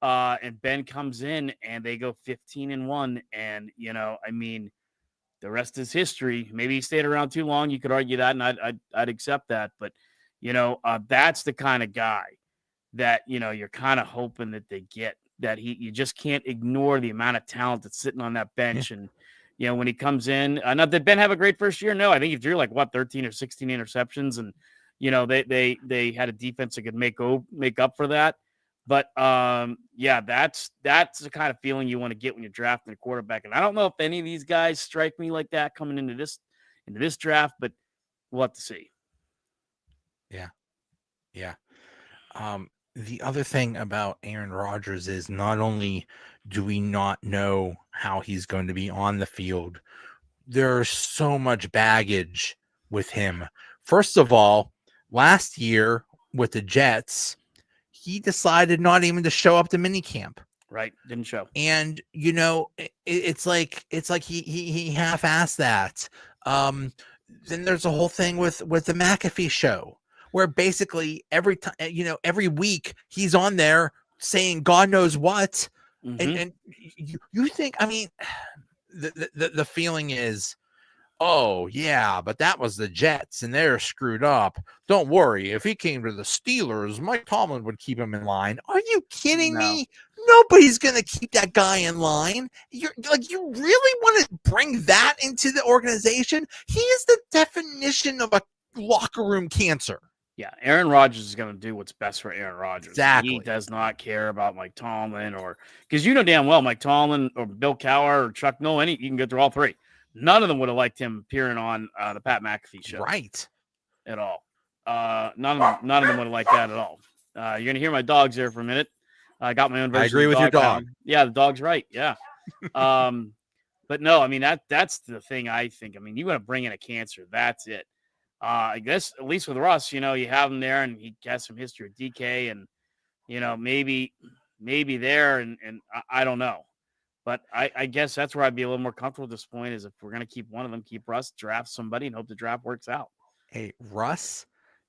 and Ben comes in and they go 15-1, and, you know, I mean, the rest is history. Maybe he stayed around too long. You could argue that, and I'd accept that. But, you know, that's the kind of guy that, you know, you're kind of hoping that they get, that you just can't ignore the amount of talent that's sitting on that bench. And, you know, when he comes in, not that Ben have a great first year. No, I think he threw 13 or 16 interceptions, and, you know, they had a defense that could make up for that. But yeah, that's the kind of feeling you want to get when you're drafting a quarterback. And I don't know if any of these guys strike me like that coming into this draft, but we'll have to see. Yeah. The other thing about Aaron Rodgers is not only do we not know how he's going to be on the field, there's so much baggage with him. First of all, last year with the Jets, he decided not even to show up to minicamp. Right. Didn't show. And, you know, it's like he half-assed that. Then there's a whole thing with the McAfee show, where basically every time, you know, every week he's on there saying God knows what. Mm-hmm. And you think, I mean, the feeling is, oh yeah, but that was the Jets and they're screwed up. Don't worry. If he came to the Steelers, Mike Tomlin would keep him in line. Are you kidding me? Nobody's going to keep that guy in line. You really want to bring that into the organization? He is the definition of a locker room cancer. Yeah, Aaron Rodgers is going to do what's best for Aaron Rodgers. Exactly. He does not care about Mike Tomlin, or because you know damn well Mike Tomlin or Bill Cowher or Chuck Noll, you can go through all three. None of them would have liked him appearing on the Pat McAfee show. Right. At all. None of them would have liked that at all. You're going to hear my dogs there for a minute. I got my own version. I agree with your dog. Yeah, the dog's right. Yeah. But no, I mean, that's the thing I think. I mean, you want to bring in a cancer. That's it. I guess at least with Russ, you know, you have him there and he has some history with DK and, you know, maybe there and I don't know. But I guess that's where I'd be a little more comfortable at this point is if we're going to keep one of them, keep Russ, draft somebody and hope the draft works out. Hey, Russ,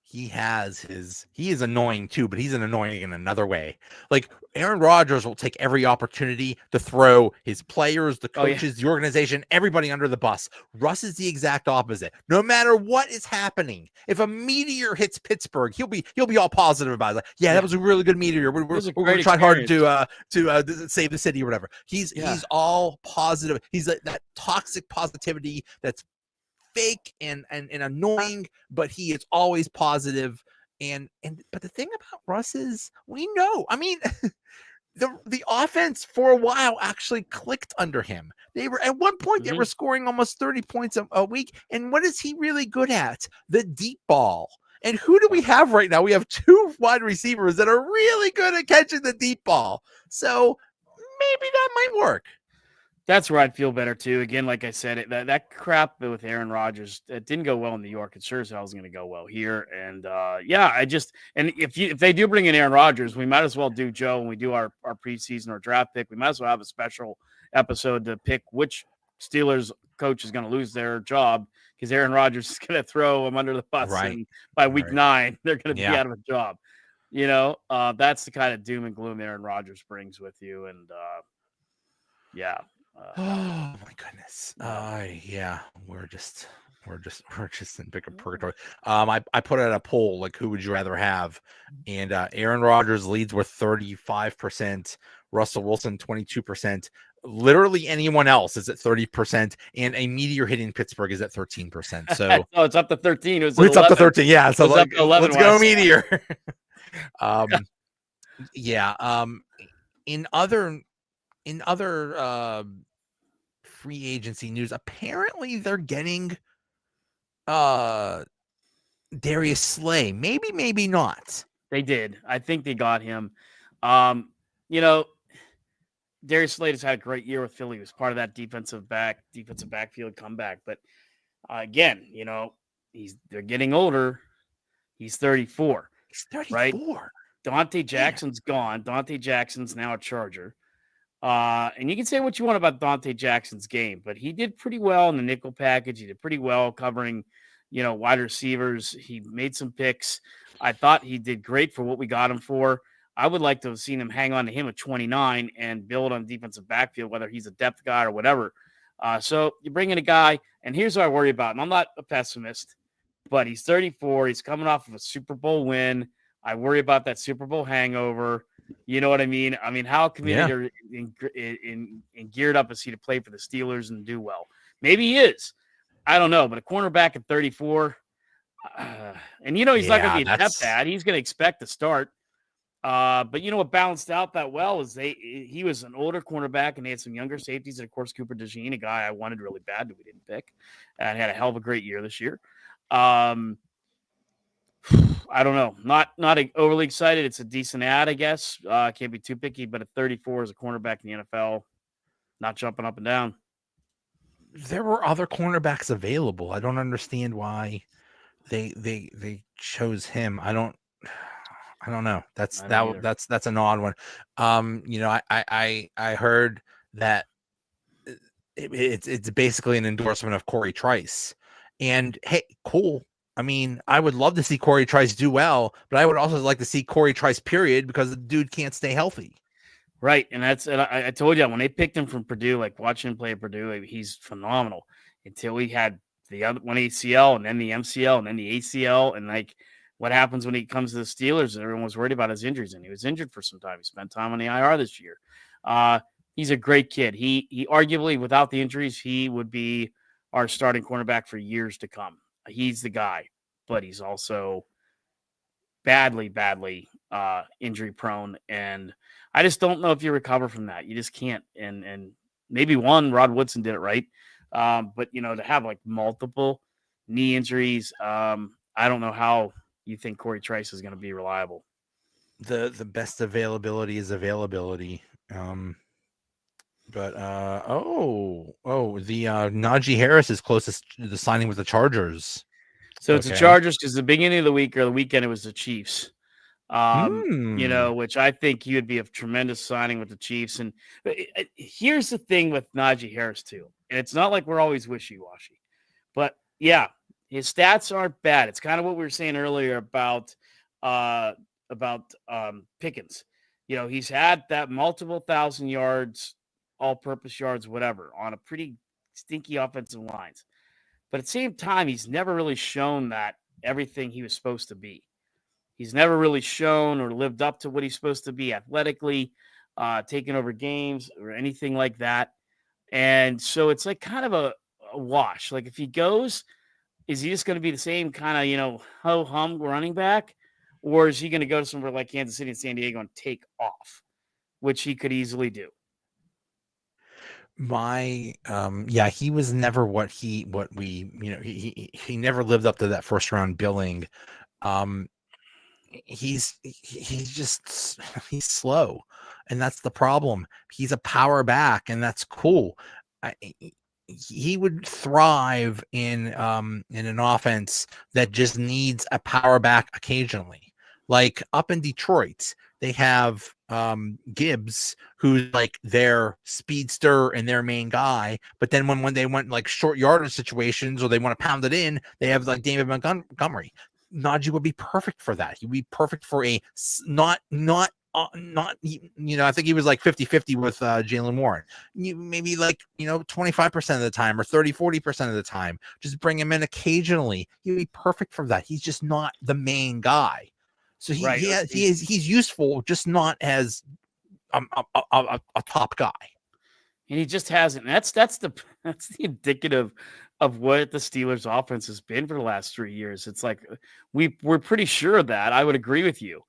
he is annoying too, but he's an annoying in another way. Like Aaron Rodgers will take every opportunity to throw his players, the coaches, the organization, everybody under the bus. Russ is the exact opposite. No matter what is happening, if a meteor hits Pittsburgh, he'll be all positive about it. Like, that was a really good meteor. We're going to try hard to save the city or whatever. He's all positive. He's that toxic positivity that's fake and annoying, but he is always positive. But the thing about Russ is we know, I mean, the offense for a while actually clicked under him. They were at one point, they were scoring almost 30 points a week. And what is he really good at? The deep ball. And who do we have right now? We have two wide receivers that are really good at catching the deep ball. So maybe that might work. That's where I'd feel better too. Again, like I said, that crap with Aaron Rodgers, it didn't go well in New York. It sure as hell is going to go well here. And if they do bring in Aaron Rodgers, we might as well do, Joe, when we do our preseason or draft pick, we might as well have a special episode to pick which Steelers coach is going to lose their job because Aaron Rodgers is going to throw them under the bus. Right. And by week Right. 9, they're going to be Yeah. out of a job. That's the kind of doom and gloom Aaron Rodgers brings with you. And Oh my goodness. Yeah, we're just in bigger purgatory. I put out a poll, like, who would you rather have? And Aaron Rodgers leads with 35%, Russell Wilson 22%. Literally anyone else is at 30%, and a meteor hitting Pittsburgh is at 13%. So oh, it's up to 13. it's up to 13. Yeah, so It was up to 11 let's go last meteor. In other free agency news, apparently they're getting Darius Slay. Maybe not. They did. I think they got him. Darius Slade has had a great year with Philly. He was part of that defensive backfield comeback. But again, they're getting older. He's 34. He's 34. Right? Dante Jackson's gone. Dante Jackson's now a Charger. And you can say what you want about Dante Jackson's game, but he did pretty well in the nickel package. He did pretty well covering, wide receivers. He made some picks. I thought he did great for what we got him for. I would like to have seen him hang on to him at 29 and build on defensive backfield, whether he's a depth guy or whatever. So you bring in a guy, and here's what I worry about. And I'm not a pessimist, but he's 34. He's coming off of a Super Bowl win. I worry about that Super Bowl hangover. You know what I mean? I mean, how committed and geared up is he to play for the Steelers and do well? Maybe he is. I don't know. But a cornerback at 34, and he's not going to be a depth ad. He's going to expect to start. But what balanced out that well is he was an older cornerback, and they had some younger safeties, and of course Cooper DeJean, a guy I wanted really bad that we didn't pick, and had a hell of a great year this year. I don't know. Not overly excited. It's a decent ad, I guess. Can't be too picky, but at 34 as a cornerback in the NFL, not jumping up and down. There were other cornerbacks available. I don't understand why they chose him. I don't know. That's an odd one. I heard that it's basically an endorsement of Corey Trice, and hey, cool. I mean, I would love to see Corey Trice do well, but I would also like to see Corey Trice, period, because the dude can't stay healthy. Right. And I told you, when they picked him from Purdue, like watching him play at Purdue, he's phenomenal until he had the other one ACL and then the MCL and then the ACL. And like what happens when he comes to the Steelers, and everyone was worried about his injuries, and he was injured for some time. He spent time on the IR this year. He's a great kid. He arguably, without the injuries, he would be our starting cornerback for years to come. He's the guy, but he's also badly injury prone. And I just don't know if you recover from that. You just can't. And maybe Rod Woodson did it right. But to have like multiple knee injuries, I don't know how you think Corey Trice is going to be reliable. The best availability is availability. But the Najee Harris is closest to the signing with the Chargers. So it's the Chargers because the beginning of the week or the weekend it was the Chiefs. Which I think he would be a tremendous signing with the Chiefs. And here's the thing with Najee Harris too, and it's not like we're always wishy-washy, but yeah, his stats aren't bad. It's kind of what we were saying earlier about Pickens. He's had that multiple 1,000 yards, all-purpose yards, whatever, on a pretty stinky offensive lines. But at the same time, he's never really shown that everything he was supposed to be. He's never really shown or lived up to what he's supposed to be athletically, taking over games or anything like that. And so it's like kind of a wash. Like if he goes, is he just going to be the same kind of, ho-hum running back? Or is he going to go to somewhere like Kansas City and San Diego and take off, which he could easily do? He was never he never lived up to that first round billing. He's slow, and that's the problem. He's a power back, and that's cool. He would thrive in an offense that just needs a power back occasionally. Like up in Detroit, they have Gibbs, who's like their speedster and their main guy. But then when they want like short yardage situations or they want to pound it in, they have like David Montgomery. Najee would be perfect for that. He'd be perfect for a not I think he was like 50-50 with Jalen Warren. Maybe like 25% of the time or 30-40% of the time. Just bring him in occasionally. He'd be perfect for that. He's just not the main guy. So he's useful, just not as a top guy. And he just hasn't. That's the indicative of what the Steelers' offense has been for the last 3 years. It's like we're pretty sure of that. I would agree with you.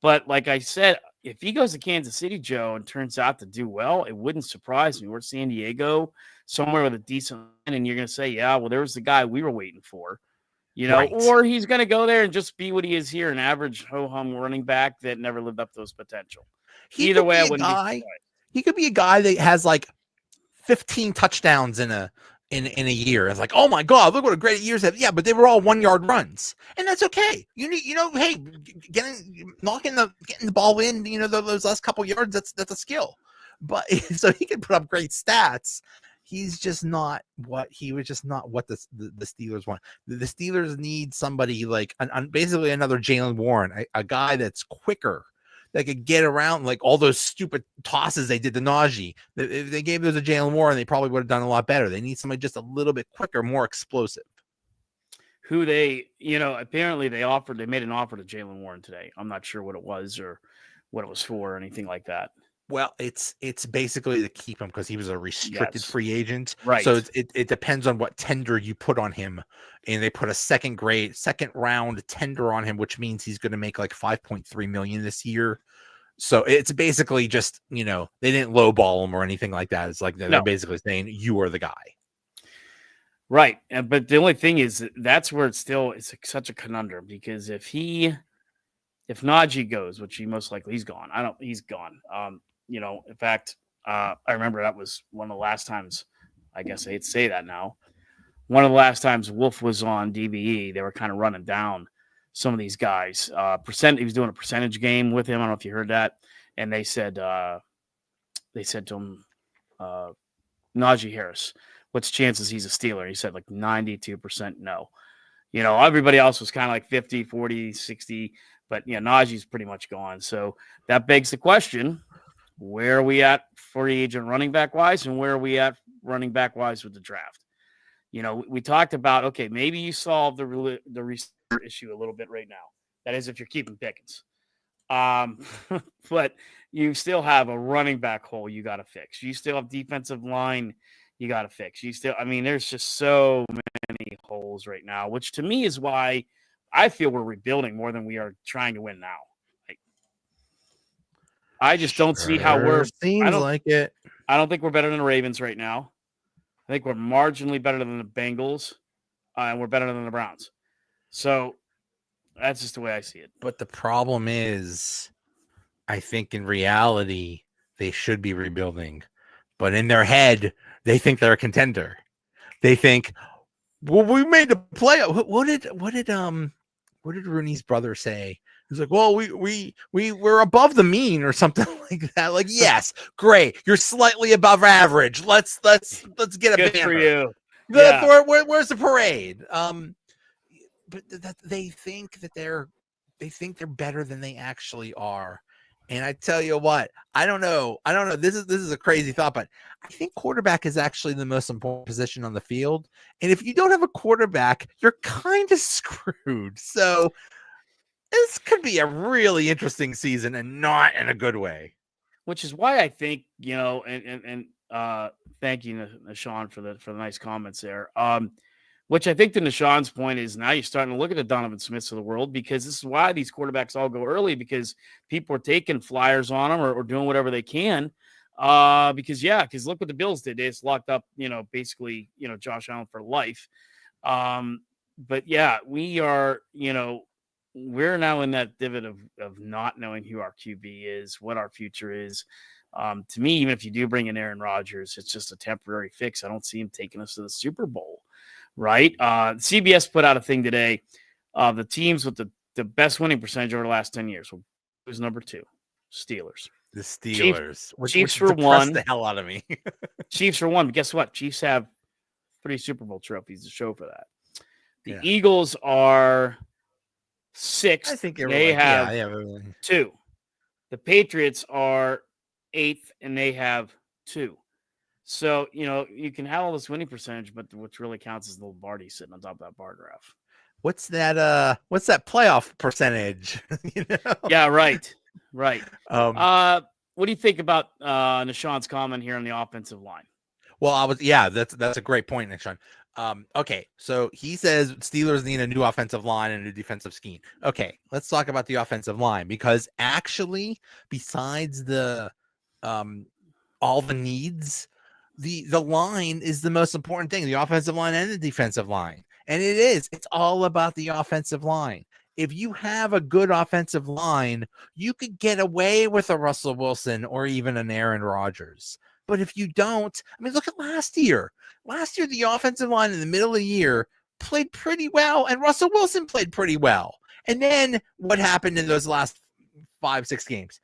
But like I said, if he goes to Kansas City, Joe, and turns out to do well, it wouldn't surprise me. We're San Diego, somewhere with a decent line, and you're going to say, yeah, well, there was the guy we were waiting for. Right. Or he's going to go there and just be what he is here, an average ho-hum running back that never lived up to his potential. Either way, I wouldn't be surprised. He could be a guy that has like 15 touchdowns in a year. It's like, oh my God, look what a great year's have. Yeah, but they were all 1-yard runs, and that's okay. Hey, getting the ball in, those last couple yards, that's a skill. But so he can put up great stats. He's just not what the Steelers want. The Steelers need somebody like basically another Jalen Warren, a guy that's quicker, that could get around like all those stupid tosses they did to Najee. If they gave those to Jalen Warren, they probably would have done a lot better. They need somebody just a little bit quicker, more explosive. Who apparently they made an offer to Jalen Warren today. I'm not sure what it was or what it was for or anything like that. Well, it's basically to keep him because he was a restricted free agent. Right. So it depends on what tender you put on him. And they put a second round tender on him, which means he's going to make like $5.3 million this year. So it's basically just, they didn't lowball him or anything like that. It's like they're basically saying you are the guy. Right. But the only thing is that's where it's such a conundrum, because if Najee goes, which he most likely he's gone. He's gone. In fact, I remember that was one of the last times, I guess I hate to say that now, one of the last times Wolf was on DBE, they were kind of running down some of these guys. He was doing a percentage game with him. I don't know if you heard that. And they said to him, Najee Harris, what's the chances he's a Steeler? He said like 92% no. Everybody else was kind of like 50, 40, 60, but Najee's pretty much gone. So that begs the question, where are we at free agent running back wise, and where are we at running back wise with the draft? We talked about, okay, maybe you solve the receiver issue a little bit right now. That is, if you're keeping Pickens. But you still have a running back hole you got to fix. You still have defensive line you got to fix. There's just so many holes right now, which to me is why I feel we're rebuilding more than we are trying to win now. I just don't see how Seems like it. I don't think we're better than the Ravens right now. I think we're marginally better than the Bengals, and we're better than the Browns. So that's just the way I see it. But the problem is, I think in reality, they should be rebuilding. But in their head, they think they're a contender. They think, well, we made the play. What did Rooney's brother say? He's like, well, we're above the mean or something like that. Like, yes, great. You're slightly above average. Let's get a Good banner for you. Where's the parade? But they think they're better than they actually are. And I tell you what, I don't know. This is a crazy thought, but I think quarterback is actually the most important position on the field. And if you don't have a quarterback, you're kind of screwed. So this could be a really interesting season, and not in a good way. Which is why I think, and thank you, Nashawn, for the nice comments there. Which I think to Nashawn's point is now you're starting to look at the Donovan Smiths of the world, because this is why these quarterbacks all go early, because people are taking flyers on them or doing whatever they can. Because look what the Bills did. They just locked up, basically, Josh Allen for life. But yeah, we are, we're now in that divot of not knowing who our QB is, what our future is. To me, even if you do bring in Aaron Rodgers, it's just a temporary fix. I don't see him taking us to the Super Bowl. Right. CBS put out a thing today. The teams with the best winning percentage over the last 10 years. Who's number 2? Steelers. The Steelers. Chiefs which for depressed one. the hell out of me. Chiefs for one. But guess what? Chiefs have 3 Super Bowl trophies to show for that. The Yeah. Eagles are 6th. I think they have yeah. 2. The Patriots are 8th, and they have 2. So, you can have all this winning percentage, but what really counts is the Lombardi sitting on top of that bar graph. What's that playoff percentage? Yeah, right. Right. Um, What do you think about Nishan's comment here on the offensive line? Well, that's a great point, Nick Sean. Okay, so he says Steelers need a new offensive line and a new defensive scheme. Okay, let's talk about the offensive line, because actually, besides the all the needs, the line is the most important thing, the offensive line and the defensive line. And it's all about the offensive line. If you have a good offensive line, you could get away with a Russell Wilson or even an Aaron Rodgers. But if you don't, I mean, look at last year. Last year, the offensive line in the middle of the year played pretty well, and Russell Wilson played pretty well. And then what happened in those last 5-6 games?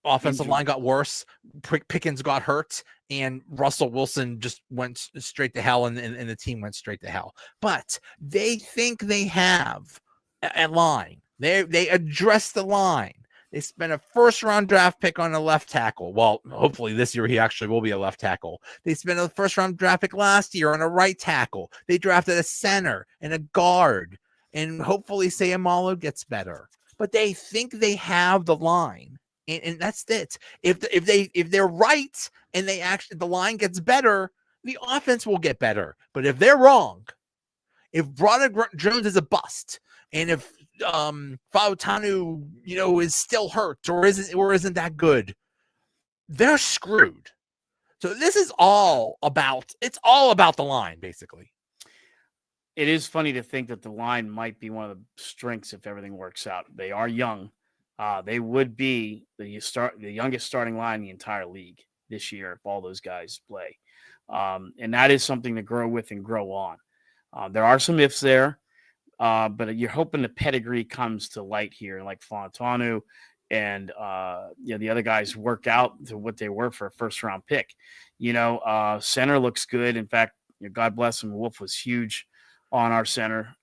Offensive line got worse. Pickens got hurt, and Russell Wilson just went straight to hell, and the team went straight to hell. But they think they have a line. They address the line. They spent a first-round draft pick on a left tackle. Well, hopefully this year he actually will be a left tackle. They spent a first-round draft pick last year on a right tackle. They drafted a center and a guard, and hopefully Sayamalo gets better. But they think they have the line, and that's it. If they're right and the line gets better, the offense will get better. But if they're wrong, if Broderick Jones is a bust, and if Fautanu, is still hurt or isn't that good, they're screwed. So this is all about the line, basically. It is funny to think that the line might be one of the strengths if everything works out. They are young. They would be the youngest starting line in the entire league this year if all those guys play. And that is something to grow with and grow on. There are some ifs there. But you're hoping the pedigree comes to light here, like Fautanu and the other guys work out to what they were for a first-round pick. Center looks good. In fact, God bless him, Wolf was huge on our center.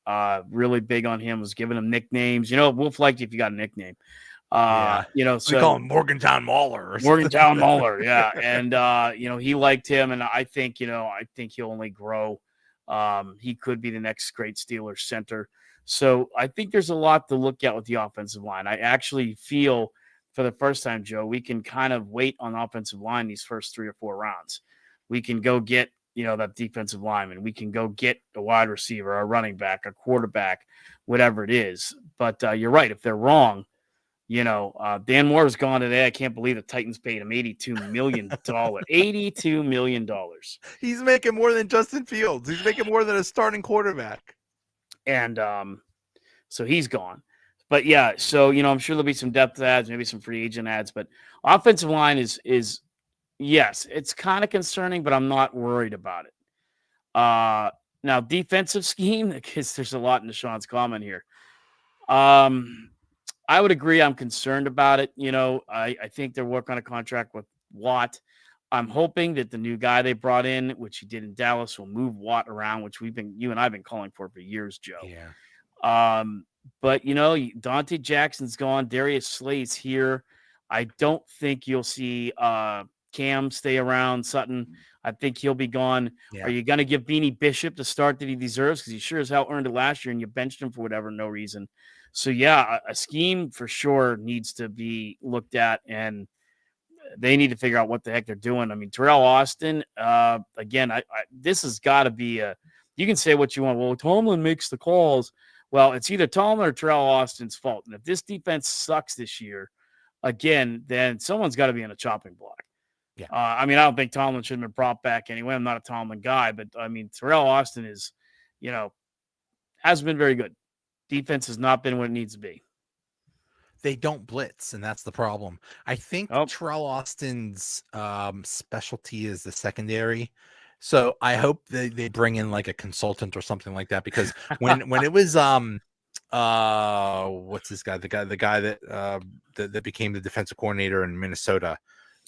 Really big on him, was giving him nicknames. Wolf liked you if you got a nickname. So we call him Morgantown Mauler. Morgantown Mauler, yeah. And he liked him, and I think he'll only grow. He could be the next great Steelers center. So I think there's a lot to look at with the offensive line. I actually feel for the first time, Joe, we can kind of wait on the offensive line these first 3 or 4 rounds. We can go get, that defensive lineman. We can go get a wide receiver, a running back, a quarterback, whatever it is. But you're right. If they're wrong, Dan Moore is gone today. I can't believe the Titans paid him $82 million. $82 million. He's making more than Justin Fields. He's making more than a starting quarterback. And so he's gone. But yeah, so I'm sure there'll be some depth ads, maybe some free agent ads. But offensive line is yes, it's kind of concerning, but I'm not worried about it. Now defensive scheme, because there's a lot in Deshaun's comment here. I would agree. I'm concerned about it. I think they're working on a contract with Watt. I'm hoping that the new guy they brought in, which he did in Dallas, will move Watt around, which you and I have been calling for years, Joe. Yeah. But Dante Jackson's gone. Darius Slay's here. I don't think you'll see Cam stay around. Sutton, I think he'll be gone. Yeah. Are you going to give Beanie Bishop the start that he deserves? Because he sure as hell earned it last year, and you benched him for no reason. So, yeah, a scheme for sure needs to be looked at, and they need to figure out what the heck they're doing. I mean, Terrell Austin, again, this has got to be you can say what you want. Well, Tomlin makes the calls. Well, it's either Tomlin or Terrell Austin's fault. And if this defense sucks this year, again, then someone's got to be on a chopping block. Yeah. I don't think Tomlin should have been brought back anyway. I'm not a Tomlin guy, but, Terrell Austin is, hasn't been very good. Defense has not been what it needs to be. They don't blitz, and that's the problem. I think Terrell Austin's specialty is the secondary. So I hope they bring in like a consultant or something like that, because when it was What's this guy? The guy that that became the defensive coordinator in Minnesota.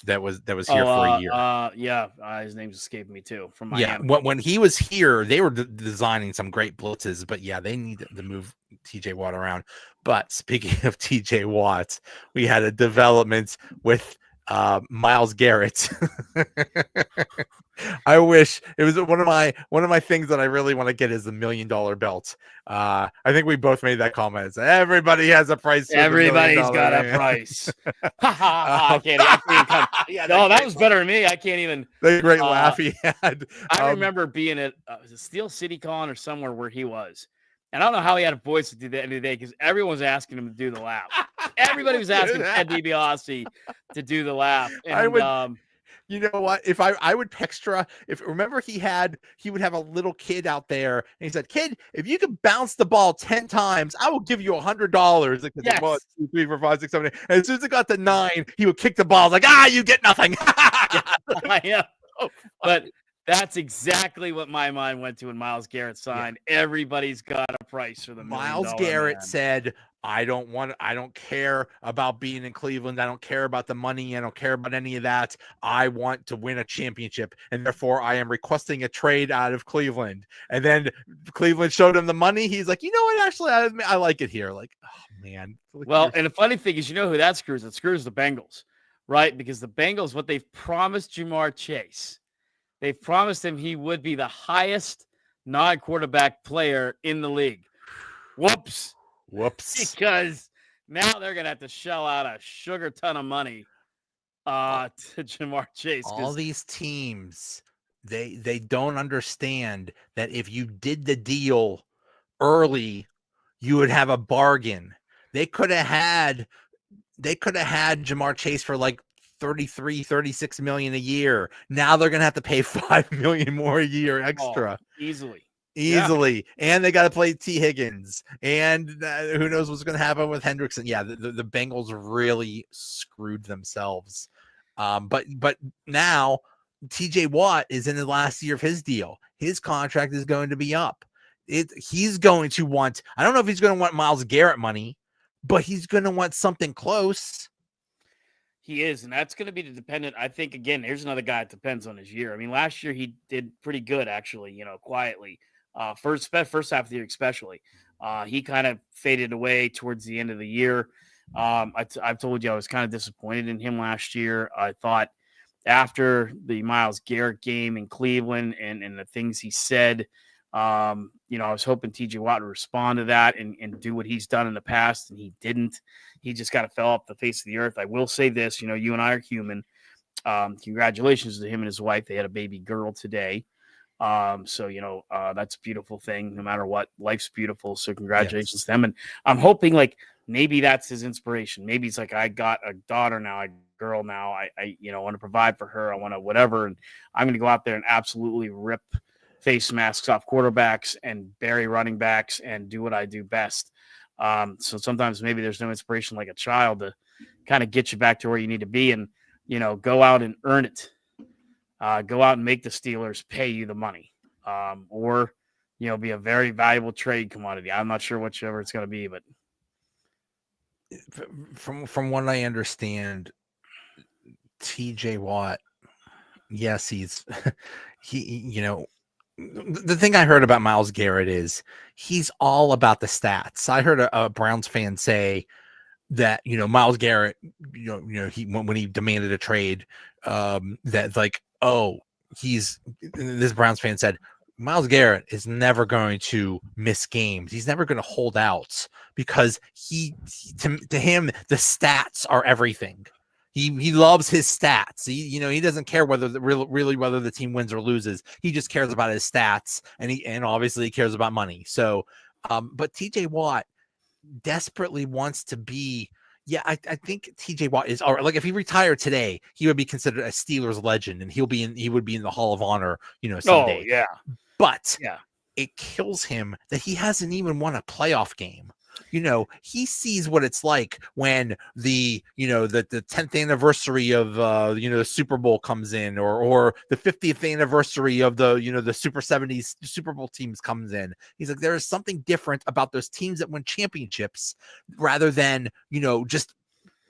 That was here for a year. His name's escaped me too. From Yeah, Miami. when he was here, they were designing some great blitzes, but yeah, they need to move TJ Watt around. But speaking of TJ Watt, we had a development with Myles Garrett. I wish it was one of my things that I really want to get is the $1 million belt. I think we both made that comment. Everybody has a price. Everybody's got a price. I can't come. Yeah, no, that was better than me. I can't even. The great laugh he had. I remember being at Steel City Con or somewhere where he was. And I don't know how he had a voice to do that any day because everyone was asking him to do the laugh. Everybody was asking Ted DiBiase to do the laugh. And, I would, you know what? If I would extra, if remember he would have a little kid out there and he said, "Kid, if you can bounce the ball 10 times, I will give you $100." Like, yes. 1, 2, 3, 4, 5, 6, 7, 8. And as soon as it got to 9, he would kick the ball. Like, you get nothing. Yeah. But that's exactly what my mind went to when Myles Garrett signed. Yeah. Everybody's got a price for the Myles Garrett said, I don't care about being in Cleveland. I don't care about the money. I don't care about any of that. I want to win a championship. And therefore I am requesting a trade out of Cleveland. And then Cleveland showed him the money. He's like, you know what? Actually, I like it here. Like, oh man. Well, and the funny thing is, you know who that screws? It screws the Bengals, right? Because the Bengals, what they've promised Jamar Chase, they've promised him he would be the highest non-quarterback player in the league. Whoops. Because now they're going to have to shell out a sugar ton of money to Jamar Chase. All these teams, they don't understand that if you did the deal early, you would have a bargain. They could have had Jamar Chase for like 33-36 million a year. Now they're gonna have to pay $5 million more a year extra. Easily. Yeah. And they got to play T. Higgins, and who knows what's going to happen with Hendrickson. Yeah, the Bengals really screwed themselves. But now TJ Watt is in the last year of his deal. His contract is going to be up. He's going to want, I don't know if he's going to want Myles Garrett money, but he's going to want something close. He is, and that's going to be dependent. I think, again, here's another guy that depends on his year. I mean, last year he did pretty good, actually, quietly. First half of the year, especially. He kind of faded away towards the end of the year. I've told you I was kind of disappointed in him last year. I thought after the Myles Garrett game in Cleveland and the things he said, I was hoping TJ Watt would respond to that and do what he's done in the past, and he didn't. He just kind of fell off the face of the earth. I will say this, you and I are human. Congratulations to him and his wife. They had a baby girl today. That's a beautiful thing. No matter what, life's beautiful. So congratulations to them. And I'm hoping like maybe that's his inspiration. Maybe it's like, I got a daughter now, a girl now. I want to provide for her. I want to whatever. And I'm going to go out there and absolutely rip face masks off quarterbacks and bury running backs and do what I do best. So sometimes maybe there's no inspiration like a child to kind of get you back to where you need to be and, go out and earn it. Go out and make the Steelers pay you the money, or be a very valuable trade commodity. I'm not sure whichever it's going to be, but from what I understand, TJ Watt, yes, the thing I heard about Myles Garrett is he's all about the stats. I heard a Browns fan say that Myles Garrett, he when he demanded a trade, that like. Oh, this Browns fan said, Myles Garrett is never going to miss games. He's never going to hold out because to him, the stats are everything. He loves his stats. He doesn't care whether whether the team wins or loses. He just cares about his stats, and obviously he cares about money. So, but TJ Watt desperately wants to be. Yeah, I think TJ Watt is all right. Like if he retired today, he would be considered a Steelers legend, and he would be in the Hall of Honor, someday. Oh, yeah. But it kills him that he hasn't even won a playoff game. he sees what it's like when the 10th anniversary of the Super Bowl comes in, or the 50th anniversary of the Super 70s Super Bowl teams comes in. He's like, there is something different about those teams that win championships rather than just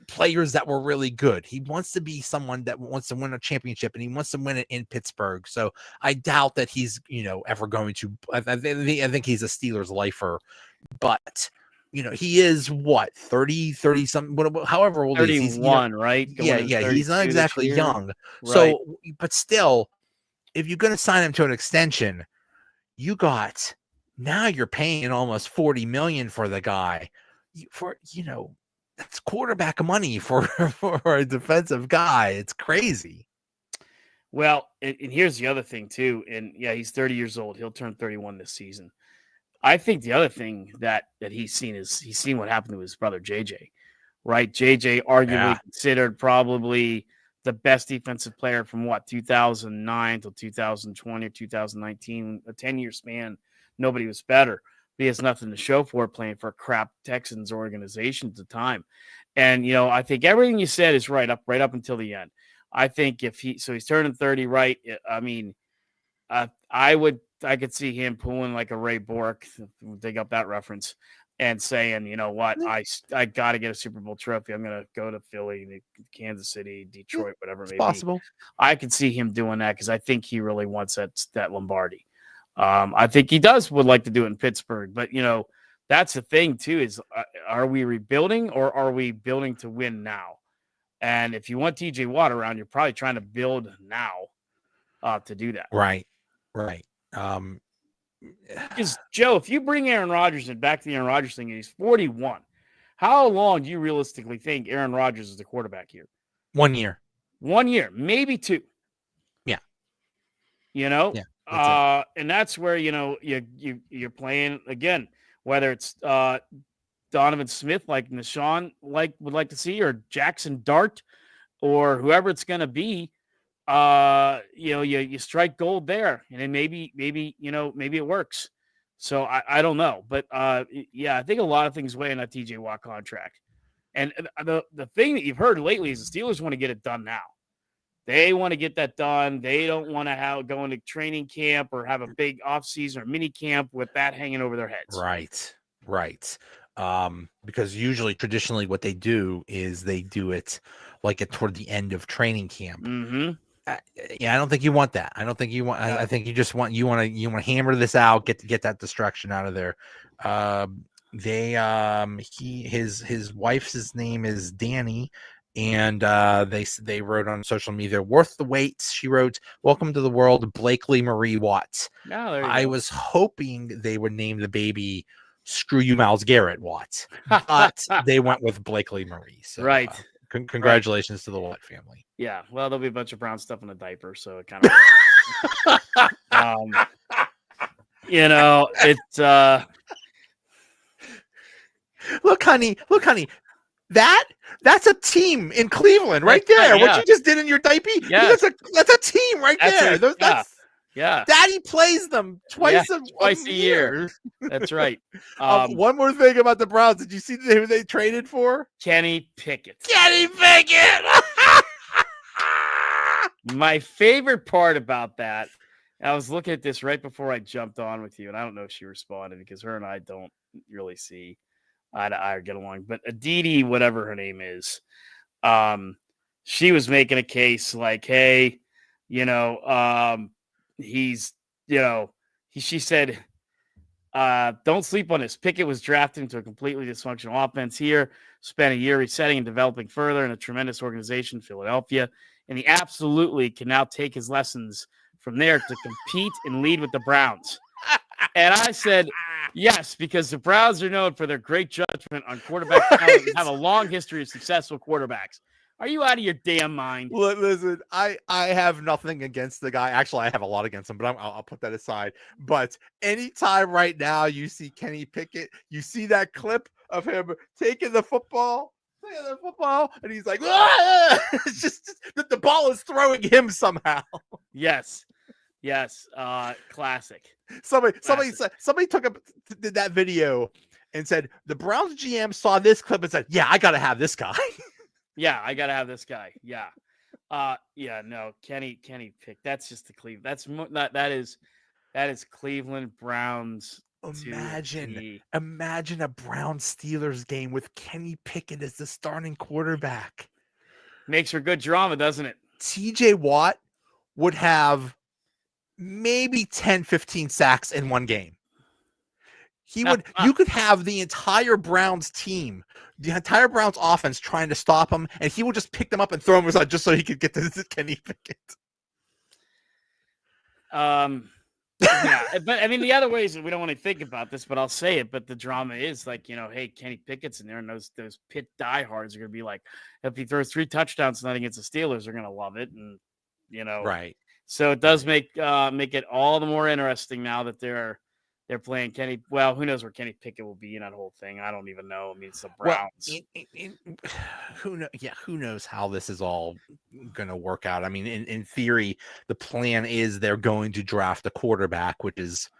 players that were really good. He wants to be someone that wants to win a championship, and he wants to win it in Pittsburgh. So I doubt that he's ever going to. I think he's a Steelers lifer, but he is what 30 something, however old 31, he's right? He's not exactly young. Right. So, but still, if you're going to sign him to an extension, now you're paying almost $40 million for the guy. That's quarterback money for a defensive guy. It's crazy. Well, and here's the other thing too. And yeah, he's 30 years old. He'll turn 31 this season. I think the other thing that he's seen what happened to his brother JJ, right? JJ arguably considered probably the best defensive player from 2009 till 2020 or 2019, a 10-year span. Nobody was better. He has nothing to show for it, playing for a crap Texans organization at the time. And, I think everything you said is right up until the end. I think he's turning 30, right? I mean, I could see him pulling like a Ray Bork, dig up that reference, and saying, you know what, I got to get a Super Bowl trophy. I'm going to go to Philly, Kansas City, Detroit, whatever it may possible. Be. I could see him doing that because I think he really wants that Lombardi. I think he would like to do it in Pittsburgh, but that's the thing too, is are we rebuilding or are we building to win now? And if you want TJ Watt around, you're probably trying to build now to do that. Right. Because Joe, if you bring Aaron Rodgers and back to the Aaron Rodgers thing, and he's 41, how long do you realistically think Aaron Rodgers is the quarterback here? 1 year. 1 year, maybe 2. Yeah. Yeah. And that's where you're playing again, whether it's Donovan Smith like Nashawn would like to see, or Jackson Dart, or whoever it's going to be. You strike gold there, and then maybe it works. So I don't know, but I think a lot of things weigh in that TJ Watt contract. And the thing that you've heard lately is the Steelers want to get it done now. They want to get that done. They don't want to go into training camp or have a big offseason or mini camp with that hanging over their heads. Right. Because traditionally what they do is they do it like toward the end of training camp. Mm-hmm. I don't think you want that. I don't think you want. I think you just want to hammer this out, get that destruction out of there. His wife's name is Danny. And they wrote on social media, worth the wait. She wrote, "Welcome to the world, Blakely Marie Watts." I was hoping they would name the baby "Screw You, Myles Garrett" Watts, but they went with Blakely Marie. So, right. Congratulations to the Watt family. Yeah. Well, there'll be a bunch of brown stuff in a diaper, so it kind of. It's. Look, honey. That's a team in Cleveland right there. Right, yeah. What you just did in your diaper, that's a team right there. Yeah. Daddy plays them twice a year. That's right. One more thing about the Browns. Did you see who they traded for? Kenny Pickett. My favorite part about that, I was looking at this right before I jumped on with you, and I don't know if she responded because her and I don't really see eye to eye or get along. But Aditi, whatever her name is, she was making a case like, hey, she said, don't sleep on this. Pickett was drafted into a completely dysfunctional offense here, spent a year resetting and developing further in a tremendous organization, Philadelphia, and he absolutely can now take his lessons from there to compete and lead with the Browns. And I said, yes, because the Browns are known for their great judgment on quarterback talent and have a long history of successful quarterbacks. Are you out of your damn mind? Listen, I have nothing against the guy. Actually, I have a lot against him, but I'll put that aside. But anytime right now you see Kenny Pickett, you see that clip of him taking the football, and he's like, ah! It's just the ball is throwing him somehow. Yes. Classic. Somebody did that video, and said the Browns GM saw this clip and said, "Yeah, I got to have this guy." Yeah, I gotta have this guy. Yeah. Yeah, no, Kenny Pick. That's just the Cleveland. That is Cleveland Browns. Imagine a Browns Steelers game with Kenny Pickett as the starting quarterback. Makes for good drama, doesn't it? TJ Watt would have maybe 10, 15 sacks in one game. You could have the entire Browns team, the entire Browns offense trying to stop him, and he would just pick them up and throw them aside just so he could get to Kenny Pickett. Yeah, but I mean, the other ways we don't want to think about this, but I'll say it. But the drama is like, hey, Kenny Pickett's in there, and those Pitt diehards are going to be like, if he throws 3 touchdowns tonight against the Steelers, they're going to love it, and right. So it does make it all the more interesting now that they're playing Kenny. Well, who knows where Kenny Pickett will be in that whole thing? I don't even know. I mean, it's the Browns. Well, who knows how this is all going to work out? I mean, in theory, the plan is they're going to draft a quarterback, which is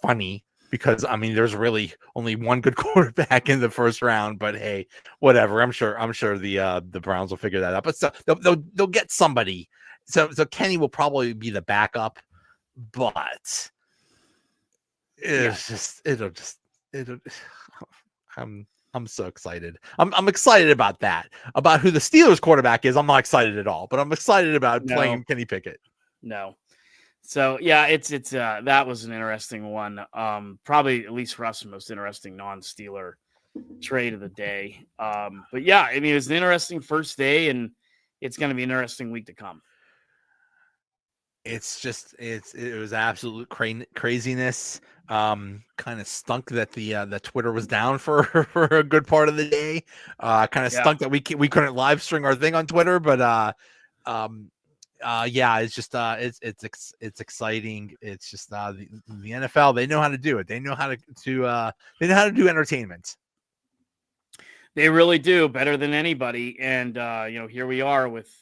funny because I mean, there's really only one good quarterback in the first round. But hey, whatever. I'm sure the Browns will figure that out. But so they'll get somebody. So Kenny will probably be the backup, but. I'm so excited. I'm excited about that. About who the Steelers quarterback is. I'm not excited at all, but I'm excited about playing Kenny Pickett. No. So yeah, it's that was an interesting one. Probably at least for us, the most interesting non-Steeler trade of the day. But yeah, I mean, it was an interesting first day, and it's going to be an interesting week to come. It was absolute craziness. Kind of stunk that the Twitter was down for a good part of the day. Stunk that we couldn't live stream our thing on Twitter, but it's just it's exciting. It's just the NFL, they know how to do it. They know how to do entertainment. They really do, better than anybody. And here we are with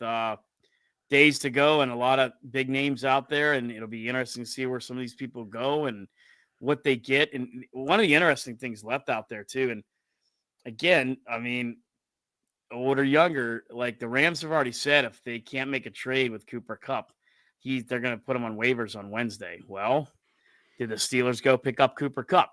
days to go and a lot of big names out there, and it'll be interesting to see where some of these people go and what they get. And one of the interesting things left out there too, and again, I mean, old or younger, like the Rams have already said, if they can't make a trade with Cooper Kupp, they're going to put him on waivers on Wednesday. Well, did the Steelers go pick up Cooper Kupp?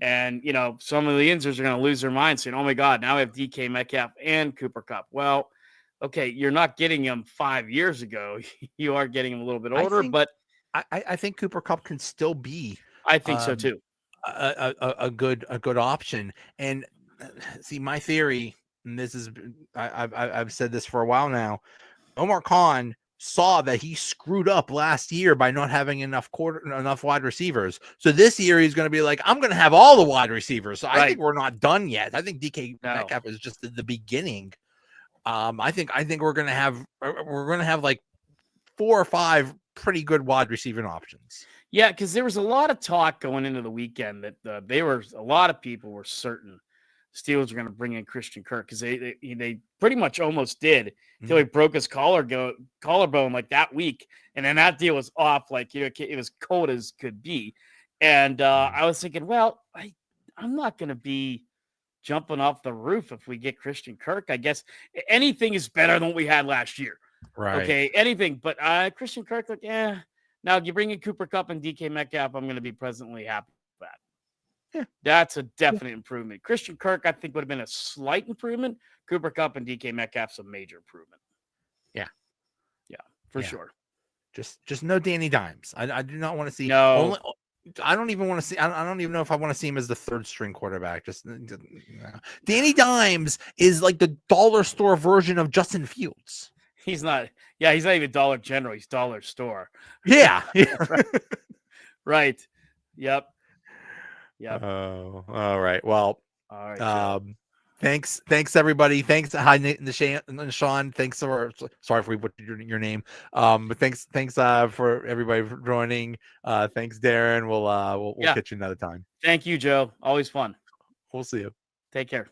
And, some of the Inzers are going to lose their mind saying, oh my God, now we have DK Metcalf and Cooper Kupp. Well, okay, you're not getting him 5 years ago. You are getting him a little bit older, but I think Cooper Kupp can still be. I think so too. A good option. And see, my theory, and this is I've said this for a while now. Omar Khan saw that he screwed up last year by not having enough wide receivers. So this year he's going to be like, I'm going to have all the wide receivers. So I think we're not done yet. I think DK Metcalf is just at the beginning. I think we're gonna have like 4 or 5 pretty good wide receiving options. Yeah, because there was a lot of talk going into the weekend that a lot of people were certain Steelers were going to bring in Christian Kirk because they pretty much almost did until he broke his collarbone like that week, and then that deal was off like it was cold as could be. And I was thinking, well, I'm not going to be jumping off the roof if we get Christian Kirk. I guess anything is better than what we had last year. Right. Okay, anything. But Christian Kirk, like, now you bring in Cooper Kupp and DK Metcalf, I'm going to be presently happy with that. Yeah. That's a definite improvement. Christian Kirk, I think, would have been a slight improvement. Cooper Kupp and DK Metcalf's a major improvement. Yeah. Yeah, for sure. Just no Danny Dimes. I do not want to see. No. I don't even want to see. I don't even know if I want to see him as the third string quarterback. Danny Dimes is like the dollar store version of Justin Fields. He's not. Yeah, he's not even Dollar General. He's Dollar Store. Yeah. Right. Yep. Oh, all right. Well, all right. Thanks everybody. Thanks. Hi, Sean. Thanks sorry if we butchered your name. But thanks for everybody for joining. Thanks, Darren. We'll catch you another time. Thank you, Joe. Always fun. We'll see you. Take care.